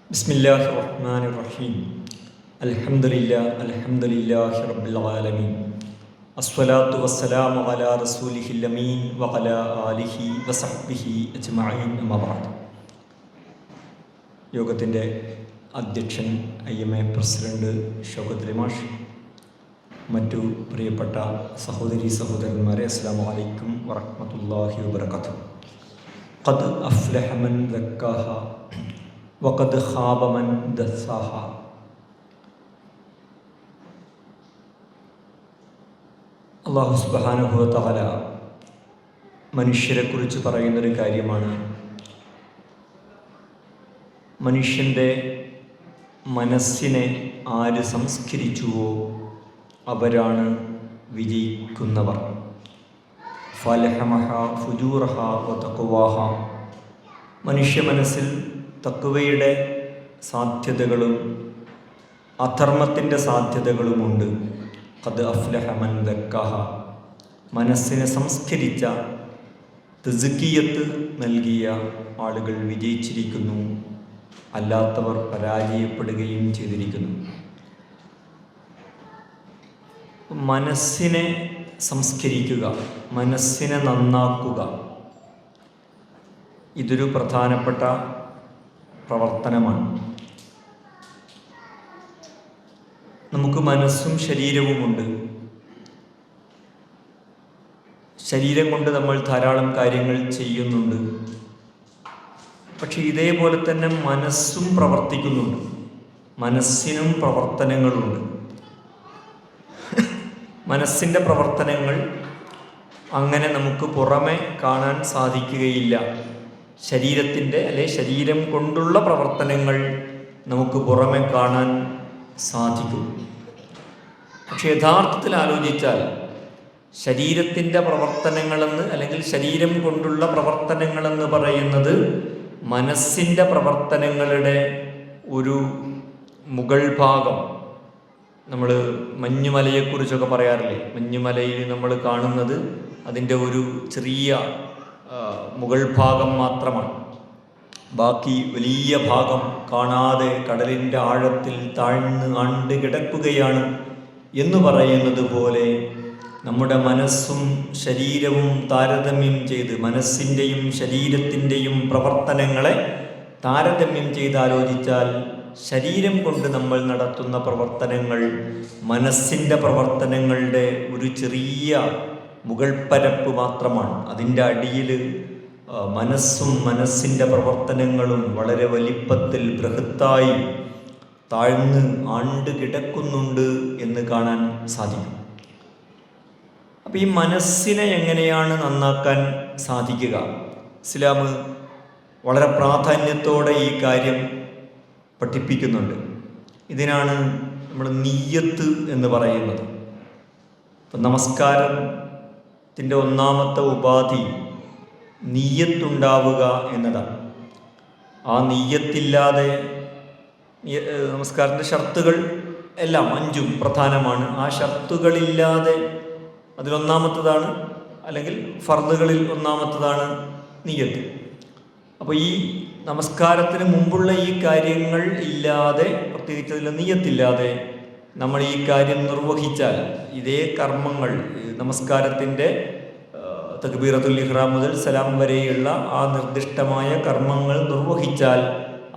ബിസ്മില്ലാഹിർ റഹ്മാനിർ റഹീം. അൽഹംദുലില്ലാഹി റബ്ബിൽ ആലമീൻ. അസ്സലാത്തു വസ്സലാമു അലാ റസൂലിഹിൽ അമീൻ വഅലാ ആലിഹി വസഹ്ബിഹി അജ്മഈൻ. അമ്മാ ബഅദ്. യോഗത്തിൻ്റെ അധ്യക്ഷൻ IMA പ്രസിഡന്റ് ഷൗക്കത്ത് അലി മാഷ്, മറ്റു പ്രിയപ്പെട്ട സഹോദരീ സഹോദരന്മാരെ, അസ്സലാമു അലൈക്കും വറഹ്മത്തുള്ളാഹി വബറകാതുഹു. ഖദ് അഫ്ലഹ മൻ ദക്കാഹ വഖദ് ഖാബ മൻ ദസ്സാഹ. അല്ലാഹു സുബ്ഹാനഹു വ തആല മനുഷ്യരെക്കുറിച്ച് പറയുന്നൊരു കാര്യമാണ്, മനുഷ്യൻ്റെ മനസ്സിനെ ആര് സംസ്കരിച്ചുവോ അവരാണ് വിജയിക്കുന്നവർ. ഫലഹമഹ ഫുജൂറഹ വ തഖ്വാഹ. മനുഷ്യ മനസ്സിൽ തഖ്വയുടെ സാധ്യതകളും അധർമ്മത്തിൻ്റെ സാധ്യതകളുമുണ്ട്. ഖദ് അഫ്ലഹ മൻ ദക്കാഹ. മനസ്സിനെ സംസ്കരിച്ച, തസ്കിയത്ത് നൽകിയ ആളുകൾ വിജയിച്ചിരിക്കുന്നു, അല്ലാത്തവർ പരാജയപ്പെടുകയും ചെയ്തിരിക്കുന്നു. മനസ്സിനെ സംസ്കരിക്കുക, മനസ്സിനെ നന്നാക്കുക, ഇതൊരു പ്രധാനപ്പെട്ട പ്രവർത്തനമാണ്. നമുക്ക് മനസ്സും ശരീരവുമുണ്ട്. ശരീരം കൊണ്ട് നമ്മൾ ധാരാളം കാര്യങ്ങൾ ചെയ്യുന്നുണ്ട്. പക്ഷെ ഇതേപോലെ തന്നെ മനസ്സും പ്രവർത്തിക്കുന്നുണ്ട്. മനസ്സിനും പ്രവർത്തനങ്ങളുണ്ട്. മനസ്സിൻ്റെ പ്രവർത്തനങ്ങൾ അങ്ങനെ നമുക്ക് പുറമെ കാണാൻ സാധിക്കുകയില്ല. ശരീരത്തിൻ്റെ ശരീരം കൊണ്ടുള്ള പ്രവർത്തനങ്ങൾ നമുക്ക് പുറമെ കാണാൻ സാധിക്കും. പക്ഷെ യഥാർത്ഥത്തിൽ ആലോചിച്ചാൽ ശരീരത്തിൻ്റെ പ്രവർത്തനങ്ങളെന്ന് ശരീരം കൊണ്ടുള്ള പ്രവർത്തനങ്ങളെന്ന് പറയുന്നത് മനസ്സിൻ്റെ പ്രവർത്തനങ്ങളുടെ ഒരു മുകൾ ഭാഗം. നമ്മൾ മഞ്ഞുമലയെക്കുറിച്ചൊക്കെ പറയാറില്ലേ? മഞ്ഞുമലയിൽ നമ്മൾ കാണുന്നത് അതിൻ്റെ ഒരു ചെറിയ മുകൾ ഭാഗം മാത്രമാണ്. ബാക്കി വലിയ ഭാഗം കാണാതെ കടലിൻ്റെ ആഴത്തിൽ താഴ്ന്ന് ആണ്ട് കിടക്കുകയാണ് എന്ന് പറയുന്നത് പോലെ നമ്മുടെ മനസ്സും ശരീരവും താരതമ്യം ചെയ്ത്, മനസ്സിൻ്റെയും ശരീരത്തിൻ്റെയും പ്രവർത്തനങ്ങളെ താരതമ്യം ചെയ്ത് ആലോചിച്ചാൽ ശരീരം കൊണ്ട് നമ്മൾ നടത്തുന്ന പ്രവർത്തനങ്ങൾ മനസ്സിൻ്റെ പ്രവർത്തനങ്ങളുടെ ഒരു ചെറിയ മുകൾപ്പരപ്പ് മാത്രമാണ്. അതിൻ്റെ അടിയിൽ മനസ്സും മനസ്സിൻ്റെ പ്രവർത്തനങ്ങളും വളരെ വലിപ്പത്തിൽ ബൃഹത്തായി താഴ്ന്ന് ആണ്ട് കിടക്കുന്നുണ്ട് എന്ന് കാണാൻ സാധിക്കും. അപ്പോൾ ഈ മനസ്സിനെ എങ്ങനെയാണ് നന്നാക്കാൻ സാധിക്കുക? ഇസ്ലാം വളരെ പ്രാധാന്യത്തോടെ ഈ കാര്യം പഠിപ്പിക്കുന്നുണ്ട്. ഇതിനാണ് നമ്മൾ നിയ്യത്ത് എന്ന് പറയുന്നത്. ഇപ്പം നമസ്കാരത്തിൻ്റെ ഒന്നാമത്തെ ഉപാധി നിയ്യത്തുണ്ടാവുക എന്നതാണ്. ആ നിയ്യത്തില്ലാതെ നമസ്കാരത്തിൻ്റെ ഷർത്തുകൾ എല്ലാം 5 പ്രധാനമാണ്. ആ ഷർത്തുകളില്ലാതെ അതിലൊന്നാമത്തതാണ്, അല്ലെങ്കിൽ ഫർദുകളിൽ ഒന്നാമത്തതാണ് നിയ്യത്ത്. അപ്പോൾ ഈ നമസ്കാരത്തിന് മുമ്പുള്ള ഈ കാര്യങ്ങൾ ഇല്ലാതെ, പ്രത്യേകിച്ച് അതിൽ നിയ്യത്തില്ലാതെ നമ്മൾ ഈ കാര്യം നിർവഹിച്ചാൽ, ഇതേ കർമ്മങ്ങൾ നമസ്കാരത്തിൻ്റെ തക്ബീറത്തുൽ ഇഹ്റാം മുതൽ സലാം വരെയുള്ള ആ നിർദ്ദിഷ്ടമായ കർമ്മങ്ങൾ നിർവഹിച്ചാൽ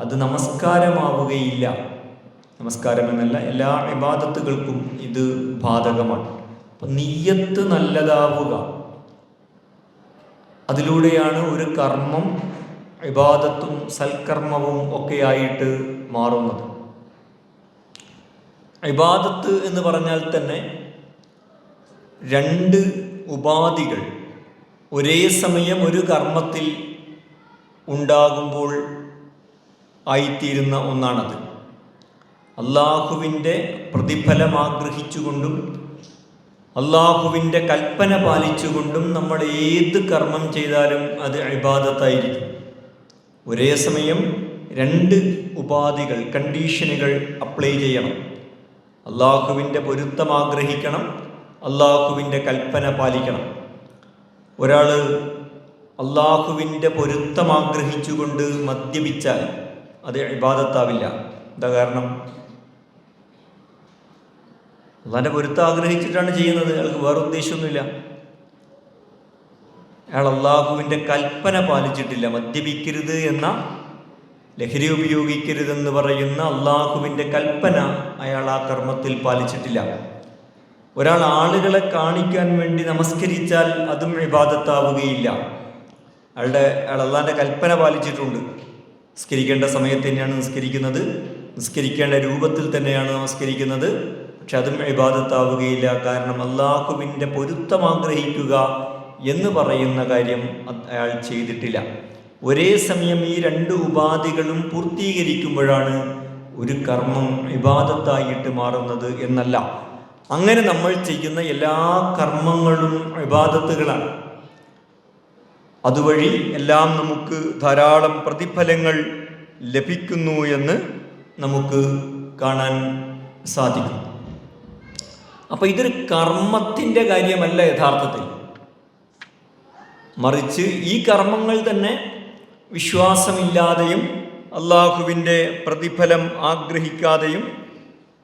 അത് നമസ്കാരമാവുകയില്ല. നമസ്കാരമെന്നല്ല, എല്ലാ ഇബാദത്തുകൾക്കും ഇത് ബാധകമാണ്. അപ്പം നിയ്യത്ത് നല്ലതാവുക, അതിലൂടെയാണ് ഒരു കർമ്മം ഇബാദത്തും സൽക്കർമ്മവും ഒക്കെയായിട്ട് മാറുന്നത്. ഇബാദത്ത് എന്ന് പറഞ്ഞാൽ തന്നെ 2 ഉപാധികൾ ഒരേ സമയം ഒരു കർമ്മത്തിൽ ഉണ്ടാകുമ്പോൾ ആയിത്തീരുന്ന ഒന്നാണത്. അള്ളാഹുവിൻ്റെ പ്രതിഫലം ആഗ്രഹിച്ചുകൊണ്ടും അള്ളാഹുവിൻ്റെ കൽപ്പന പാലിച്ചുകൊണ്ടും നമ്മൾ ഏത് കർമ്മം ചെയ്താലും അത് ഇബാദത്തായിരിക്കും. ഒരേ സമയം 2 ഉപാധികൾ, കണ്ടീഷനുകൾ അപ്ലൈ ചെയ്യണം. അള്ളാഹുവിൻ്റെ പൊരുത്തം ആഗ്രഹിക്കണം, അള്ളാഹുവിൻ്റെ കൽപ്പന പാലിക്കണം. ഒരാൾ അള്ളാഹുവിൻ്റെ പൊരുത്തം ആഗ്രഹിച്ചുകൊണ്ട് മദ്യപിച്ചാൽ അത് ഇബാദത്താവില്ല. എന്താ കാരണം? അള്ളാൻ്റെ പൊരുത്തം ആഗ്രഹിച്ചിട്ടാണ് ചെയ്യുന്നത്. അയാൾക്ക് വേറെ ഉദ്ദേശമൊന്നുമില്ല. അയാൾ അള്ളാഹുവിൻ്റെ കൽപ്പന പാലിച്ചിട്ടില്ല. മദ്യപിക്കരുത് എന്ന, ലഹരി ഉപയോഗിക്കരുതെന്ന് പറയുന്ന അള്ളാഹുവിൻ്റെ കൽപ്പന അയാൾ ആ കർമ്മത്തിൽ പാലിച്ചിട്ടില്ല. ഒരാൾ ആളുകളെ കാണിക്കാൻ വേണ്ടി നമസ്കരിച്ചാൽ അതും ഇബാദത്താവുകയില്ല. അയാൾ അള്ളാഹിൻ്റെ കൽപ്പന പാലിച്ചിട്ടുണ്ട്. നിസ്കരിക്കേണ്ട സമയത്ത് തന്നെയാണ് നിസ്കരിക്കുന്നത്, നിസ്കരിക്കേണ്ട രൂപത്തിൽ തന്നെയാണ് നമസ്കരിക്കുന്നത്. പക്ഷെ അതും ഇബാദത്താവുകയില്ല. കാരണം അള്ളാഹുവിൻ്റെ പൊരുത്തം ആഗ്രഹിക്കുക എന്ന് പറയുന്ന കാര്യം അയാൾ ചെയ്തിട്ടില്ല. ഒരേ സമയം ഈ രണ്ട് ഉപാധികളും പൂർത്തീകരിക്കുമ്പോഴാണ് ഒരു കർമ്മം ഇബാദത്തായിട്ട് മാറുന്നത് എന്നല്ല. അങ്ങനെ നമ്മൾ ചെയ്യുന്ന എല്ലാ കർമ്മങ്ങളും ഇബാദത്തുകളാണ്. അതുവഴി എല്ലാം നമുക്ക് ധാരാളം പ്രതിഫലങ്ങൾ ലഭിക്കുന്നു എന്ന് നമുക്ക് കാണാൻ സാധിക്കും. അപ്പോൾ ഇതൊരു കർമ്മത്തിൻ്റെ കാര്യമല്ല യഥാർത്ഥത്തിൽ. മറിച്ച് ഈ കർമ്മങ്ങൾ തന്നെ വിശ്വാസമില്ലാതെയും അള്ളാഹുവിൻ്റെ പ്രതിഫലം ആഗ്രഹിക്കാതെയും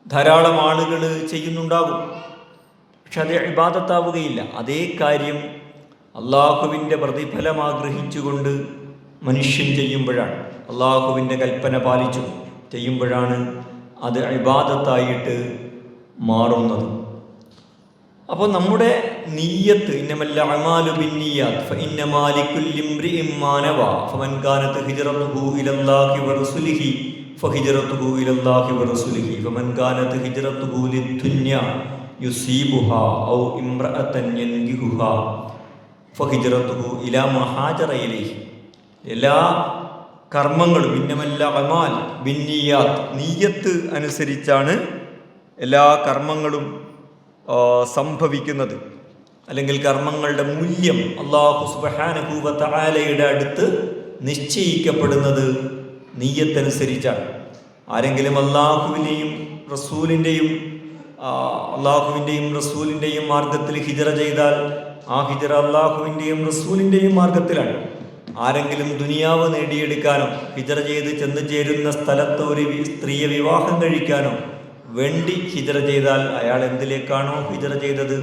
ധാരാളം ആളുകൾ ചെയ്യുന്നുണ്ടാകും. പക്ഷെ അത് ഇബാദത്താവുകയില്ല. അതേ കാര്യം അള്ളാഹുവിൻ്റെ പ്രതിഫലം ആഗ്രഹിച്ചുകൊണ്ട് മനുഷ്യൻ ചെയ്യുമ്പോഴാണ്, അള്ളാഹുവിൻ്റെ കൽപ്പന പാലിച്ചു ചെയ്യുമ്പോഴാണ് അത് ഇബാദത്തായിട്ട് മാറുന്നത്. അപ്പോൾ നമ്മുടെ നിയ്യത്ത്, ഇന്നമൽ അഅ്മാലു ബിന്നിയ്യാത്ത് ഫഇന്നമാ ലികുല്ലി ഇംറിഇൻ മാ നവാ ഫമൻ കാനത് ഹിജ്റതുഹു ഇലല്ലാഹി വറസൂലിഹി ഫഹിജ്റതുഹു ഇലല്ലാഹി വറസൂലിഹി ഫമൻ കാനത് ഹിജ്റതുഹു ലിദ്ദുന്യാ യുസീബുഹാ ഔ ഇംറഅതൻ യൻകിഹുഹാ ഫഹിജ്റതുഹു ഇലാ മാ ഹാജറ ഇലൈഹി. എല്ലാ കർമ്മങ്ങളും ഇന്നമൽ അഅ്മാൽ ബിന്നിയ്യാത്ത്, നിയ്യത്ത് അനുസരിച്ചാണ് എല്ലാ കർമ്മങ്ങളും സംഭവിക്കുന്നത്. അല്ലെങ്കിൽ കർമ്മങ്ങളുടെ മൂല്യം അല്ലാഹു സുബ്ഹാനഹു വ തആലയുടെ അടുത്ത് നിശ്ചയിക്കപ്പെടുന്നത് നിയ്യത്തനുസരിച്ചാണ്. ആരെങ്കിലും അള്ളാഹുവിൻ്റെയും റസൂലിൻ്റെയും മാർഗത്തിൽ ഹിജ്റ ചെയ്താൽ ആ ഹിജ്റ അള്ളാഹുവിൻ്റെയും റസൂലിൻ്റെയും മാർഗത്തിലാണ്. ആരെങ്കിലും ദുനിയാവ് നേടിയെടുക്കാനോ ഹിജ്റ ചെയ്ത് ചെന്ന് ചേരുന്ന സ്ഥലത്ത് ഒരു സ്ത്രീയെ വിവാഹം കഴിക്കാനോ വേണ്ടി ഹിജ്റ ചെയ്താൽ അയാൾ എന്തിലേക്കാണോ ഹിജ്റ ചെയ്തത്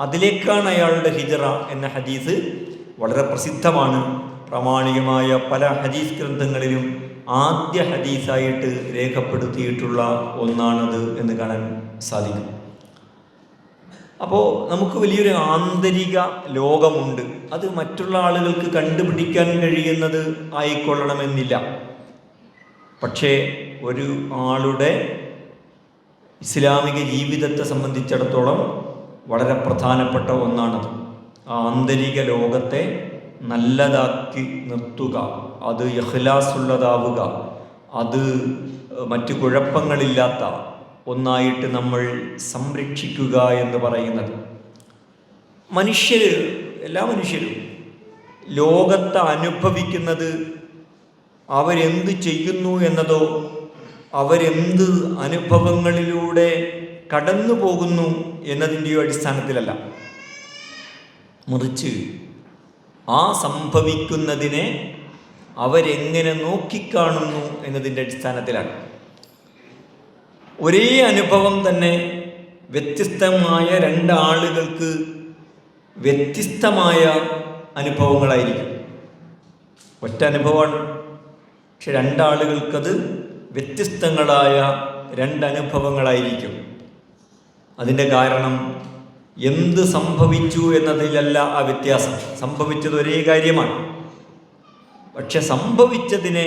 അതിലേക്കാണ് അയാളുടെ ഹിജ്റ എന്ന ഹദീസ് വളരെ പ്രസിദ്ധമാണ്. പ്രാമാണികമായ പല ഹദീസ് ഗ്രന്ഥങ്ങളിലും ആദ്യ ഹദീസായിട്ട് രേഖപ്പെടുത്തിയിട്ടുള്ള ഒന്നാണത് എന്ന് കാണാൻ സാധിക്കും. അപ്പോൾ നമുക്ക് വലിയൊരു ആന്തരിക ലോകമുണ്ട്. അത് മറ്റുള്ള ആളുകൾക്ക് കണ്ടുപിടിക്കാൻ കഴിയുന്നത് ആയിക്കൊള്ളണമെന്നില്ല. പക്ഷേ ഒരു ആളുടെ ഇസ്ലാമിക ജീവിതത്തെ സംബന്ധിച്ചിടത്തോളം വളരെ പ്രധാനപ്പെട്ട ഒന്നാണത്. ആ ആന്തരിക ലോകത്തെ നല്ലതാക്കി നിർത്തുക, അത് ഇഖ്ലാസുള്ളതാവുക, അത് മറ്റു കുഴപ്പങ്ങളില്ലാത്ത ഒന്നായിട്ട് നമ്മൾ സംരക്ഷിക്കുക എന്ന് പറയുന്നത്. എല്ലാ മനുഷ്യരും ലോകത്തെ അനുഭവിക്കുന്നത് അവരെന്ത് ചെയ്യുന്നു എന്നതോ അവരെന്ത് അനുഭവങ്ങളിലൂടെ കടന്നു പോകുന്നു എന്നതിൻ്റെയോ അടിസ്ഥാനത്തിലല്ല, മറിച്ച് ആ സംഭവിക്കുന്നതിനെ അവരെങ്ങനെ നോക്കിക്കാണുന്നു എന്നതിൻ്റെ അടിസ്ഥാനത്തിലാണ്. ഒരേ അനുഭവം തന്നെ വ്യത്യസ്തമായ രണ്ടാളുകൾക്ക് വ്യത്യസ്തമായ അനുഭവങ്ങളായിരിക്കും. ഒറ്റ അനുഭവമാണ്, പക്ഷെ രണ്ടാളുകൾക്കത് വ്യത്യസ്തങ്ങളായ രണ്ടനുഭവങ്ങളായിരിക്കും. അതിൻ്റെ കാരണം എന്ത് സംഭവിച്ചു എന്നതിലല്ല ആ വ്യത്യാസം. സംഭവിച്ചത് ഒരേ കാര്യമാണ്, പക്ഷെ സംഭവിച്ചതിനെ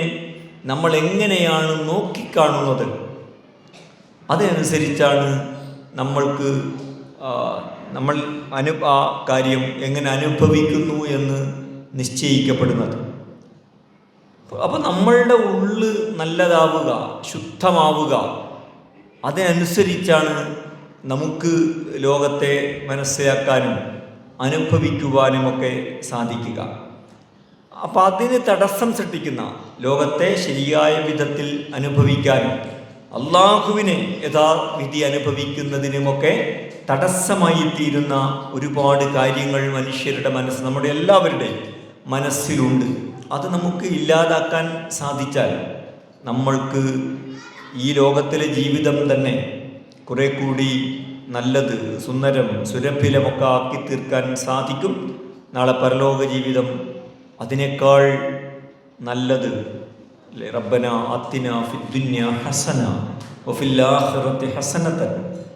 നമ്മൾ എങ്ങനെയാണ് നോക്കിക്കാണുന്നത് അതനുസരിച്ചാണ് നമ്മൾക്ക് നമ്മൾ ആ കാര്യം എങ്ങനെ അനുഭവിക്കുന്നു എന്ന് നിശ്ചയിക്കപ്പെടുന്നത്. അപ്പോൾ നമ്മളുടെ ഉള്ള് നല്ലതാവുക, ശുദ്ധമാവുക, അതിനനുസരിച്ചാണ് നമുക്ക് ലോകത്തെ മനസ്സിലാക്കാനും അനുഭവിക്കുവാനുമൊക്കെ സാധിക്കുക. അപ്പം അതിന് തടസ്സം സൃഷ്ടിക്കുന്ന, ലോകത്തെ ശരിയായ വിധത്തിൽ അനുഭവിക്കാനും അള്ളാഹുവിനെ യഥാവിധി അനുഭവിക്കുന്നതിനുമൊക്കെ തടസ്സമായി തീരുന്ന ഒരുപാട് കാര്യങ്ങൾ മനുഷ്യരുടെ നമ്മുടെ എല്ലാവരുടെയും മനസ്സിലുണ്ട്. അത് നമുക്ക് ഇല്ലാതാക്കാൻ സാധിച്ചാൽ നമ്മൾക്ക് ഈ ലോകത്തിലെ ജീവിതം തന്നെ കുറെ കൂടി നല്ലത്, സുന്ദരം, സുരഭിലമൊക്കെ ആക്കി തീർക്കാൻ സാധിക്കും. നാളെ പരലോക ജീവിതം അതിനേക്കാൾ നല്ലത്. റബ്ബന ആത്തിന ഫിദ്ദുനിയ ഹസന വഫിൽ ആഖിറതി ഹസനതൻ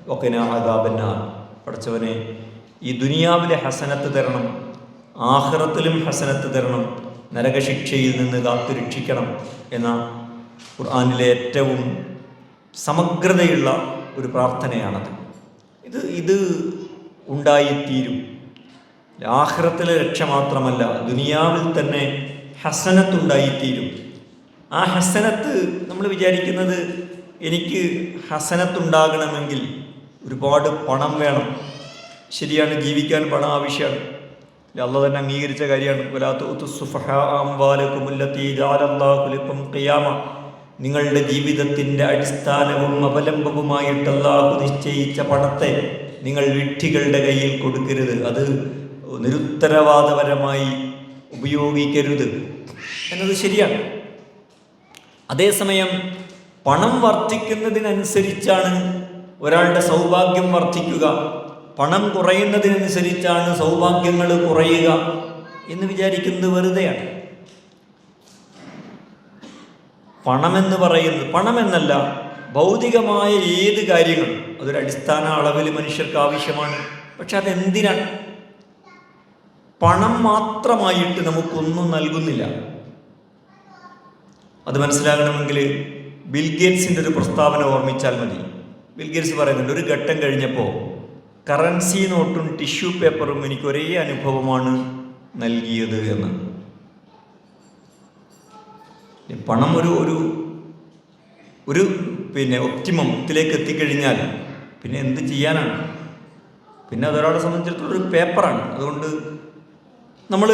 വഖിനാ അദാബന്നാർ. പഠിച്ചവനെ, ഈ ദുനിയാവിലെ ഹസനത്ത് തരണം, ആഖിറത്തിലും ഹസനത്ത് തരണം, നരകശിക്ഷയിൽ നിന്ന് കാത്തു രക്ഷിക്കണം എന്ന ഖുർആനിലെ ഏറ്റവും സമഗ്രതയുള്ള ഒരു പ്രാർത്ഥനയാണത്. ഇത് ഉണ്ടായിത്തീരും. ആഖിറത്തിലെ രക്ഷ മാത്രമല്ല, ദുനിയാവിൽ തന്നെ ഹസനത്ത് ഉണ്ടായിത്തീരും. ആ ഹസനത്ത് നമ്മൾ വിചാരിക്കുന്നത്, എനിക്ക് ഹസനത്തുണ്ടാകണമെങ്കിൽ ഒരുപാട് പണം വേണം. ശരിയാണ്, ജീവിക്കാൻ പണം ആവശ്യമാണ്. അല്ലാഹു തന്നെ അംഗീകരിച്ച കാര്യമാണ്. നിങ്ങളുടെ ജീവിതത്തിൻ്റെ അടിസ്ഥാനവും അവലംബവുമായിട്ട് അല്ലാഹു നിശ്ചയിച്ച പണത്തെ നിങ്ങൾ വിഡ്ഢികളുടെ കയ്യിൽ കൊടുക്കരുത്, അത് നിരുത്തരവാദപരമായി ഉപയോഗിക്കരുത് എന്നത് ശരിയാണ്. അതേസമയം പണം വർദ്ധിക്കുന്നതിനനുസരിച്ചാണ് ഒരാളുടെ സൗഭാഗ്യം വർദ്ധിക്കുക, പണം കുറയുന്നതിനനുസരിച്ചാണ് സൗഭാഗ്യങ്ങൾ കുറയുക എന്ന് വിചാരിക്കുന്നത് വെറുതെയാണ്. പണമെന്ന് പറയുന്നത്, പണമെന്നല്ല, ഭൗതികമായ ഏത് കാര്യങ്ങളും അതൊരു അടിസ്ഥാന അളവിൽ മനുഷ്യർക്ക് ആവശ്യമാണ്. പക്ഷെ അതെന്തിനാണ്? പണം മാത്രമായിട്ട് നമുക്കൊന്നും നൽകുന്നില്ല. അത് മനസ്സിലാകണമെങ്കിൽ ബിൽഗേറ്റ്സിൻ്റെ ഒരു പ്രസ്താവന ഓർമ്മിച്ചാൽ മതി. ബിൽഗേറ്റ്സ് പറയുന്നുണ്ട്, ഒരു ഘട്ടം കഴിഞ്ഞപ്പോൾ കറൻസി നോട്ടും ടിഷ്യൂ പേപ്പറും എനിക്ക് ഒരേ അനുഭവമാണ് നൽകിയത് എന്ന്. പണം ഒരു ഒപ്റ്റിമത്തിലേക്ക് എത്തിക്കഴിഞ്ഞാൽ പിന്നെ എന്ത് ചെയ്യാനാണ്? പിന്നെ അതൊരാളെ സംബന്ധിച്ചിടത്തോളം ഒരു പേപ്പറാണ്. അതുകൊണ്ട് നമ്മൾ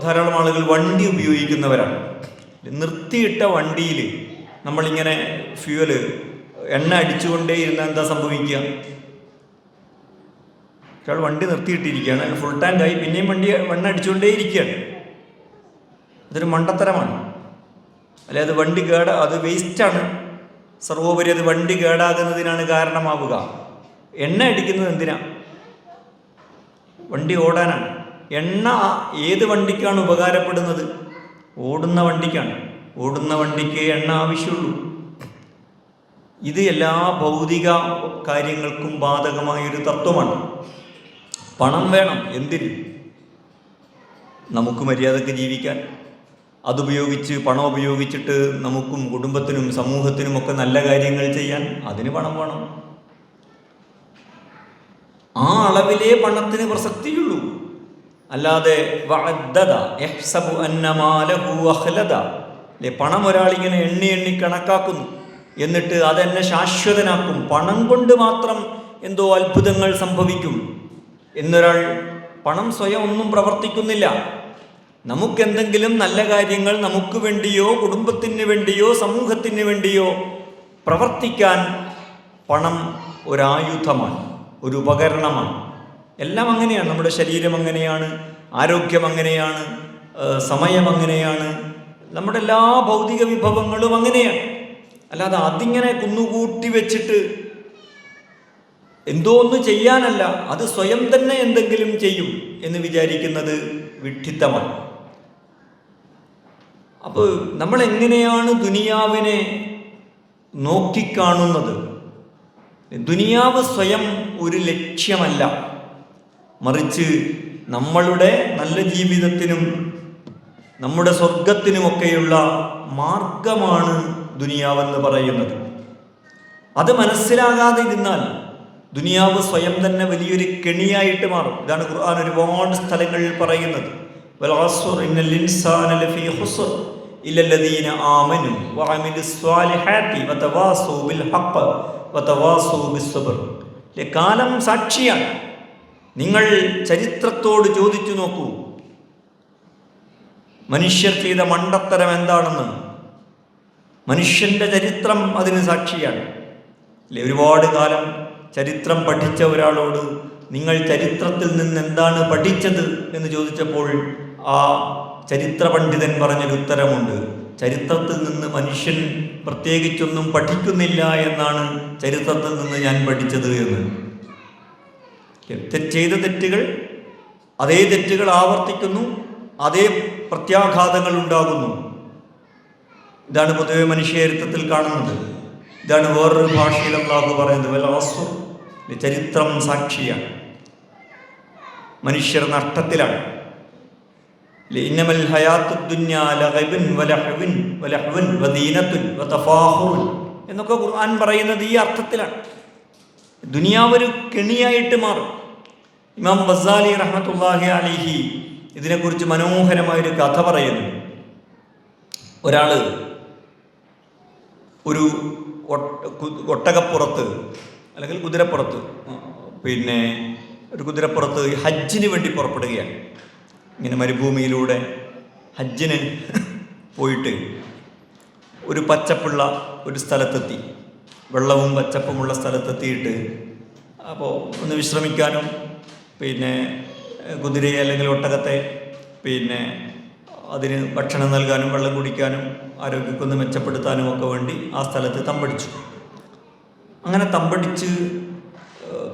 ധാരാളം ആളുകൾ വണ്ടി ഉപയോഗിക്കുന്നവരാണ്. നിർത്തിയിട്ട വണ്ടിയിൽ നമ്മളിങ്ങനെ എണ്ണ അടിച്ചുകൊണ്ടേ ഇരുന്നാൽ എന്താ സംഭവിക്കുക? ഒരാൾ വണ്ടി നിർത്തിയിട്ടിരിക്കുകയാണ്, ഫുൾ ടാങ്കായി, പിന്നെയും എണ്ണ അടിച്ചുകൊണ്ടേ ഇരിക്കുകയാണ്. അതൊരു മണ്ടത്തരമാണ്. അല്ലെ, അത് വണ്ടി അത് വേസ്റ്റാണ്. സർവോപരി അത് വണ്ടി കേടാകുന്നതിനാണ് കാരണമാവുക. എണ്ണ അടിക്കുന്നത് എന്തിനാ? വണ്ടി ഓടാനാണ്. എണ്ണ ഏത് വണ്ടിക്കാണ് ഉപകാരപ്പെടുന്നത്? ഓടുന്ന വണ്ടിക്കാണ്. ഓടുന്ന വണ്ടിക്ക് എണ്ണ ആവശ്യമുള്ളൂ. ഇത് എല്ലാ ഭൗതിക കാര്യങ്ങൾക്കും ബാധകമായൊരു തത്വമാണ്. പണം വേണം. എന്തിന്? നമുക്ക് മര്യാദക്ക് ജീവിക്കാൻ. അതുപയോഗിച്ച്, പണം ഉപയോഗിച്ചിട്ട് നമുക്കും കുടുംബത്തിനും സമൂഹത്തിനുമൊക്കെ നല്ല കാര്യങ്ങൾ ചെയ്യാൻ അതിന് പണം വേണം. ആ അളവിലേ പണത്തിന് പ്രസക്തിയുള്ളൂ. അല്ലാതെ പണം ഒരാളിങ്ങനെ എണ്ണി കണക്കാക്കുന്നു, എന്നിട്ട് അതെന്നെ ശാശ്വതനാക്കും, പണം കൊണ്ട് മാത്രം എന്തോ അത്ഭുതങ്ങൾ സംഭവിക്കും എന്നൊരാൾ, പണം സ്വയം ഒന്നും പ്രവർത്തിക്കുന്നില്ല. നമുക്കെന്തെങ്കിലും നല്ല കാര്യങ്ങൾ നമുക്ക് വേണ്ടിയോ കുടുംബത്തിന് വേണ്ടിയോ സമൂഹത്തിന് വേണ്ടിയോ പ്രവർത്തിക്കാൻ പണം ഒരായുധമാണ്, ഒരു ഉപകരണമാണ്. എല്ലാം അങ്ങനെയാണ്. നമ്മുടെ ശരീരം അങ്ങനെയാണ്, ആരോഗ്യം അങ്ങനെയാണ്, സമയം അങ്ങനെയാണ്, നമ്മുടെ എല്ലാ ഭൗതിക വിഭവങ്ങളും അങ്ങനെയാണ്. അല്ലാതെ അതിങ്ങനെ കുന്നുകൂട്ടി വെച്ചിട്ട് എന്തോ ഒന്ന് ചെയ്യാനല്ല, അത് സ്വയം തന്നെ എന്തെങ്കിലും ചെയ്യും എന്ന് വിചാരിക്കുന്നത് വിഡ്ഢിത്തമാണ്. അപ്പോൾ നമ്മൾ എങ്ങനെയാണ് ദുനിയാവിനെ നോക്കിക്കാണുന്നത്? ദുനിയാവ് സ്വയം ഒരു ലക്ഷ്യമല്ല, മറിച്ച് നമ്മളുടെ നല്ല ജീവിതത്തിനും നമ്മുടെ സ്വർഗത്തിനുമൊക്കെയുള്ള മാർഗമാണ് ദുനിയാവെന്ന് പറയുന്നത്. അത് മനസ്സിലാകാതെ ഇരുന്നാൽ ദുനിയാവ് സ്വയം തന്നെ വലിയൊരു കെണിയായിട്ട് മാറും. ഇതാണ് ഖുർആൻ ഒരുപാട് സ്ഥലങ്ങളിൽ പറയുന്നത്. വൽ അസ്ർ ഇന്നൽ ഇൻസാന ലഫീ ഖുസ്ർ ഇല്ലല്ലദീന ആമനു വഅമിലുസ് സ്വാലിഹാത്തി വതവാസൂ ബിൽ ഹഖ് വതവാസൂ ബിസ്സബ്ർ. കാലം സാക്ഷിയാണ്. നിങ്ങൾ ചരിത്രത്തോട് ചോദിച്ചു നോക്കൂ, മനുഷ്യർ ചെയ്ത മണ്ടത്തരം എന്താണെന്ന്. മനുഷ്യന്റെ ചരിത്രം അതിന് സാക്ഷിയാണ്. അല്ലെ, ഒരുപാട് കാലം ചരിത്രം പഠിച്ച ഒരാളോട് നിങ്ങൾ ചരിത്രത്തിൽ നിന്ന് എന്താണ് പഠിച്ചത് എന്ന് ചോദിച്ചപ്പോൾ ആ ചരിത്ര പണ്ഡിതൻ പറഞ്ഞൊരു ഉത്തരമുണ്ട്. ചരിത്രത്തിൽ നിന്ന് മനുഷ്യൻ പ്രത്യേകിച്ചൊന്നും പഠിക്കുന്നില്ല എന്നാണ് ചരിത്രത്തിൽ നിന്ന് ഞാൻ പഠിച്ചത് എന്ന്. ചെയ്ത തെറ്റുകൾ, അതേ തെറ്റുകൾ ആവർത്തിക്കുന്നു, അതേ പ്രത്യാഘാതങ്ങൾ ഉണ്ടാകുന്നു. ഇതാണ് പൊതുവെ മനുഷ്യചരിത്രത്തിൽ കാണുന്നത്. ഇതാണ് വേറൊരു ഭാഷയിൽ അല്ലാഹു പറയുന്നത്, വൽ-അസ്ർ, ചരിത്രം സാക്ഷിയാണ്. മനുഷ്യർ നഷ്ടത്തിലാണ്. ഇന്നമൽ ഹയാത്തുദ് ദുനിയാ ലഗബുൻ വലഹ്വുൻ വലഹ്വുൻ വദീനത്തുൻ വതഫാഖുറുൻ എന്നൊക്കെ ഖുർആൻ പറയുന്നത് ഈ അർത്ഥത്തിലാണ്. ദുനിയാവ് ഒരു കെണിയായിട്ട് മാറും. ഇമാം ഗസാലി റഹ്മത്തുള്ളാഹി അലൈഹി ഇതിനെക്കുറിച്ച് മനോഹരമായൊരു കഥ പറയുന്നു. ഒരാൾ ഒരു ഒട്ടകപ്പുറത്ത് അല്ലെങ്കിൽ കുതിരപ്പുറത്ത്, ഒരു കുതിരപ്പുറത്ത് ഹജ്ജിന് വേണ്ടി പുറപ്പെടുകയാണ്. ഇങ്ങനെ മരുഭൂമിയിലൂടെ ഹജ്ജിന് പോയിട്ട് ഒരു പച്ചപ്പുള്ള ഒരു സ്ഥലത്തെത്തി, വെള്ളവും പച്ചപ്പുമുള്ള സ്ഥലത്തെത്തിയിട്ട് അപ്പോൾ ഒന്ന് വിശ്രമിക്കാനും കുതിരയെ അല്ലെങ്കിൽ ഒട്ടകത്തെ അതിന് ഭക്ഷണം നൽകാനും വെള്ളം കുടിക്കാനും ആരോഗ്യമൊക്കെ മെച്ചപ്പെടുത്താനും ഒക്കെ വേണ്ടി ആ സ്ഥലത്ത് തമ്പടിച്ചു. അങ്ങനെ തമ്പടിച്ച്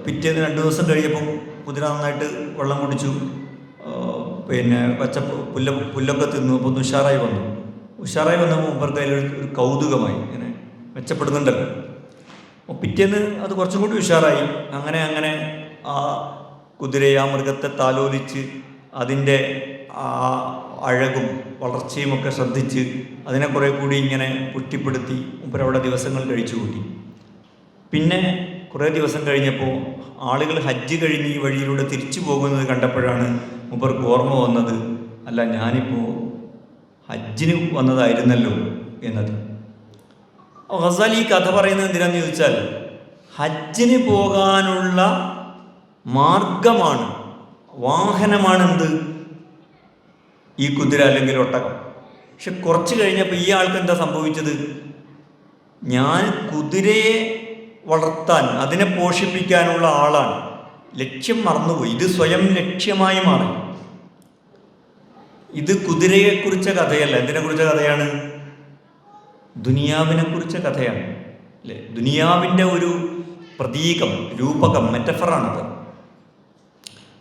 പിറ്റേന്ന് 2 ദിവസം കഴിഞ്ഞപ്പം കുതിര നന്നായിട്ട് വെള്ളം കുടിച്ചു, പച്ചപ്പ് പുല്ലൊക്കെ തിന്നു. അപ്പോൾ ഒന്ന് ഉഷാറായി വന്നപ്പോൾ മുമ്പർക്ക് അതിലൊരു കൗതുകമായി, ഇങ്ങനെ മെച്ചപ്പെടുന്നുണ്ടല്ലോ. അപ്പോൾ പിറ്റേന്ന് അത് കുറച്ചും കൂടി ഉഷാറായി. അങ്ങനെ ആ കുതിരയെ, ആ മൃഗത്തെ താലോലിച്ച് അതിൻ്റെ ആ അഴകും വളർച്ചയും ഒക്കെ ശ്രദ്ധിച്ച് അതിനെ കുറേ കൂടി ഇങ്ങനെ പുഷ്ടിപ്പെടുത്തി മൂപ്പരവിടെ ദിവസങ്ങൾ കഴിച്ചു കൂട്ടി. പിന്നെ കുറേ ദിവസം കഴിഞ്ഞപ്പോൾ ആളുകൾ ഹജ്ജ് കഴിഞ്ഞ് ഈ വഴിയിലൂടെ തിരിച്ചു പോകുന്നത് കണ്ടപ്പോഴാണ് മൂപ്പർക്ക് ഓർമ്മ വന്നത്, അല്ല ഞാനിപ്പോൾ ഹജ്ജിന് വന്നതായിരുന്നല്ലോ എന്നത്. ഗസാലി ഈ കഥ പറയുന്നത് എന്തിനാന്ന് ചോദിച്ചാൽ, ഹജ്ജിന് പോകാനുള്ള മാർഗമാണ്, വാഹനമാണെന്ത്, ഈ കുതിര അല്ലെങ്കിൽ ഒട്ടകം. പക്ഷെ കുറച്ച് കഴിഞ്ഞപ്പോൾ ഈ ആൾക്ക് എന്താ സംഭവിച്ചത്? ഞാൻ കുതിരയെ വളർത്താൻ, അതിനെ പോഷിപ്പിക്കാനുള്ള ആളാണ്, ലക്ഷ്യം മറന്നുപോയി. ഇത് സ്വയം ലക്ഷ്യമായി മാറി. ഇത് കുതിരയെക്കുറിച്ച കഥയല്ല. എന്തിനെക്കുറിച്ച കഥയാണ്? ദുനിയാവിനെ കുറിച്ച കഥയാണ്, അല്ലേ? ദുനിയാവിൻ്റെ ഒരു പ്രതീകം, രൂപകം, മെറ്റഫറാണത്.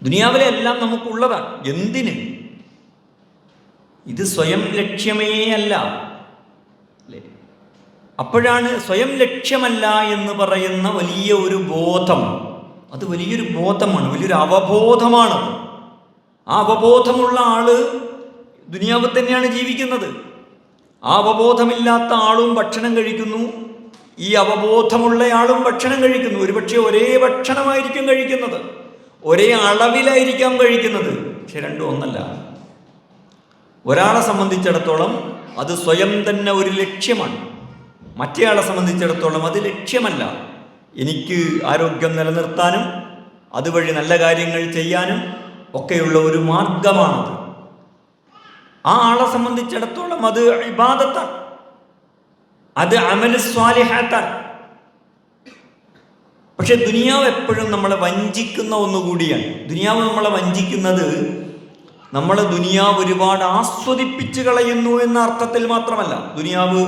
ദുനിയാവിലെ എല്ലാം നമുക്കുള്ളതാണ്. എന്തിന്? ഇത് സ്വയം ലക്ഷ്യമേ അല്ല, അല്ലേ? അപ്പോഴാണ് സ്വയം ലക്ഷ്യമല്ല എന്ന് പറയുന്ന വലിയ ഒരു ബോധം, അത് വലിയൊരു ബോധമാണ്, വലിയൊരു അവബോധമാണ്. ആ അവബോധമുള്ള ആള് ദുനിയാവ് തന്നെയാണ് ജീവിക്കുന്നത്. ആ അവബോധമില്ലാത്ത ആളും ഭക്ഷണം കഴിക്കുന്നു, ഈ അവബോധമുള്ളയാളും ഭക്ഷണം കഴിക്കുന്നു. ഒരുപക്ഷെ ഒരേ ഭക്ഷണമായിരിക്കും കഴിക്കുന്നത്, ഒരേ അളവിലായിരിക്കാം കഴിക്കുന്നത്, പക്ഷെ രണ്ടും ഒന്നല്ല. ഒരാളെ സംബന്ധിച്ചിടത്തോളം അത് സ്വയം തന്നെ ഒരു ലക്ഷ്യമാണ്, മറ്റേയാളെ സംബന്ധിച്ചിടത്തോളം അത് ലക്ഷ്യമല്ല. എനിക്ക് ആരോഗ്യം നിലനിർത്താനും അതുവഴി നല്ല കാര്യങ്ങൾ ചെയ്യാനും ഒക്കെയുള്ള ഒരു മാർഗമാണത്. ആ ആളെ സംബന്ധിച്ചിടത്തോളം അത് ഇബാദത്താണ്, അത് അമൽ സ്വാലിഹാത്താണ്. പക്ഷെ ദുനിയാവ് എപ്പോഴും നമ്മളെ വഞ്ചിക്കുന്ന ഒന്നുകൂടിയാണ്. ദുനിയാവ് നമ്മളെ വഞ്ചിക്കുന്നത്, നമ്മളെ ദുനിയാവ് ഒരുപാട് ആസ്വദിപ്പിച്ച് കളയുന്നു എന്ന അർത്ഥത്തിൽ മാത്രമല്ല, ദുനിയാവ്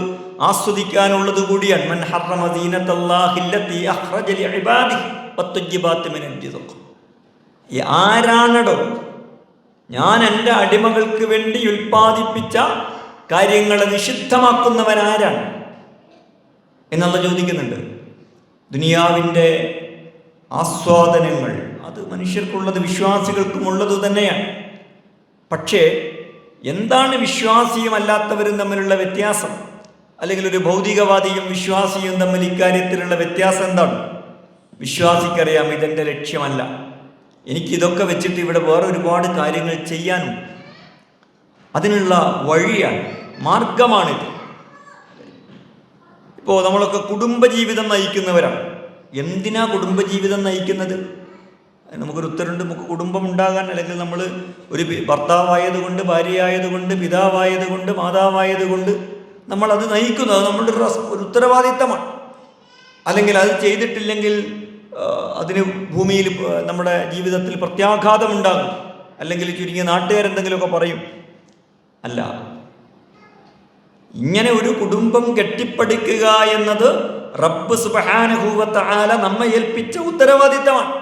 ആസ്വദിക്കാനുള്ളത് കൂടിയാണ്. മൻ ഹറമ സീനത്തല്ലാഹി അല്ലതി അഖ്റജ ലിഇബാദിഹി വത്തയ്യിബാതി മിനൽ റിസ്ഖ്. ആരാണടോ ഞാൻ എൻ്റെ അടിമകൾക്ക് വേണ്ടി ഉൽപ്പാദിപ്പിച്ച കാര്യങ്ങളെ നിഷിദ്ധമാക്കുന്നവനാരാണ് എന്നുള്ള ചോദിക്കുന്നുണ്ട്. ദുനിയാവിൻ്റെ ആസ്വാദനങ്ങൾ അത് മനുഷ്യർക്കുള്ളത്, വിശ്വാസികൾക്കും ഉള്ളത് തന്നെയാണ്. പക്ഷേ എന്താണ് വിശ്വാസിയും അല്ലാത്തവരും തമ്മിലുള്ള വ്യത്യാസം? അല്ലെങ്കിൽ ഒരു ഭൗതികവാദിയും വിശ്വാസിയും തമ്മിൽ ഇക്കാര്യത്തിലുള്ള വ്യത്യാസം എന്താണ്? വിശ്വാസിക്കറിയാം ഇതെൻ്റെ ലക്ഷ്യമല്ല, എനിക്കിതൊക്കെ വെച്ചിട്ട് ഇവിടെ വേറെ ഒരുപാട് കാര്യങ്ങൾ ചെയ്യാനും അതിനുള്ള വഴിയാണ്, മാർഗമാണിത്. ഇപ്പോൾ നമ്മളൊക്കെ കുടുംബജീവിതം നയിക്കുന്നവരാണ്. എന്തിനാ കുടുംബജീവിതം നയിക്കുന്നത്? നമുക്കൊരു ഉത്തരമുണ്ട്. നമുക്ക് കുടുംബം ഉണ്ടാകാൻ, അല്ലെങ്കിൽ നമ്മൾ ഒരു ഭർത്താവായതുകൊണ്ട്, ഭാര്യയായതുകൊണ്ട്, പിതാവായതുകൊണ്ട്, മാതാവായതുകൊണ്ട് നമ്മളത് നയിക്കുന്നത് നമ്മളുടെ ഒരു ഉത്തരവാദിത്തമാണ്. അല്ലെങ്കിൽ അത് ചെയ്തിട്ടില്ലെങ്കിൽ അതിന് ഭൂമിയിൽ നമ്മുടെ ജീവിതത്തിൽ പ്രത്യാഘാതമുണ്ടാകും, അല്ലെങ്കിൽ ചുരുങ്ങിയ നാട്ടുകാരെന്തെങ്കിലുമൊക്കെ പറയും. അല്ല, ഇങ്ങനെ ഒരു കുടുംബം കെട്ടിപ്പടുക്കുക എന്നത് റബ്ബ് സുബ്ഹാനഹു വ തആല നമ്മെ ഏൽപ്പിച്ച ഉത്തരവാദിത്തമാണ്.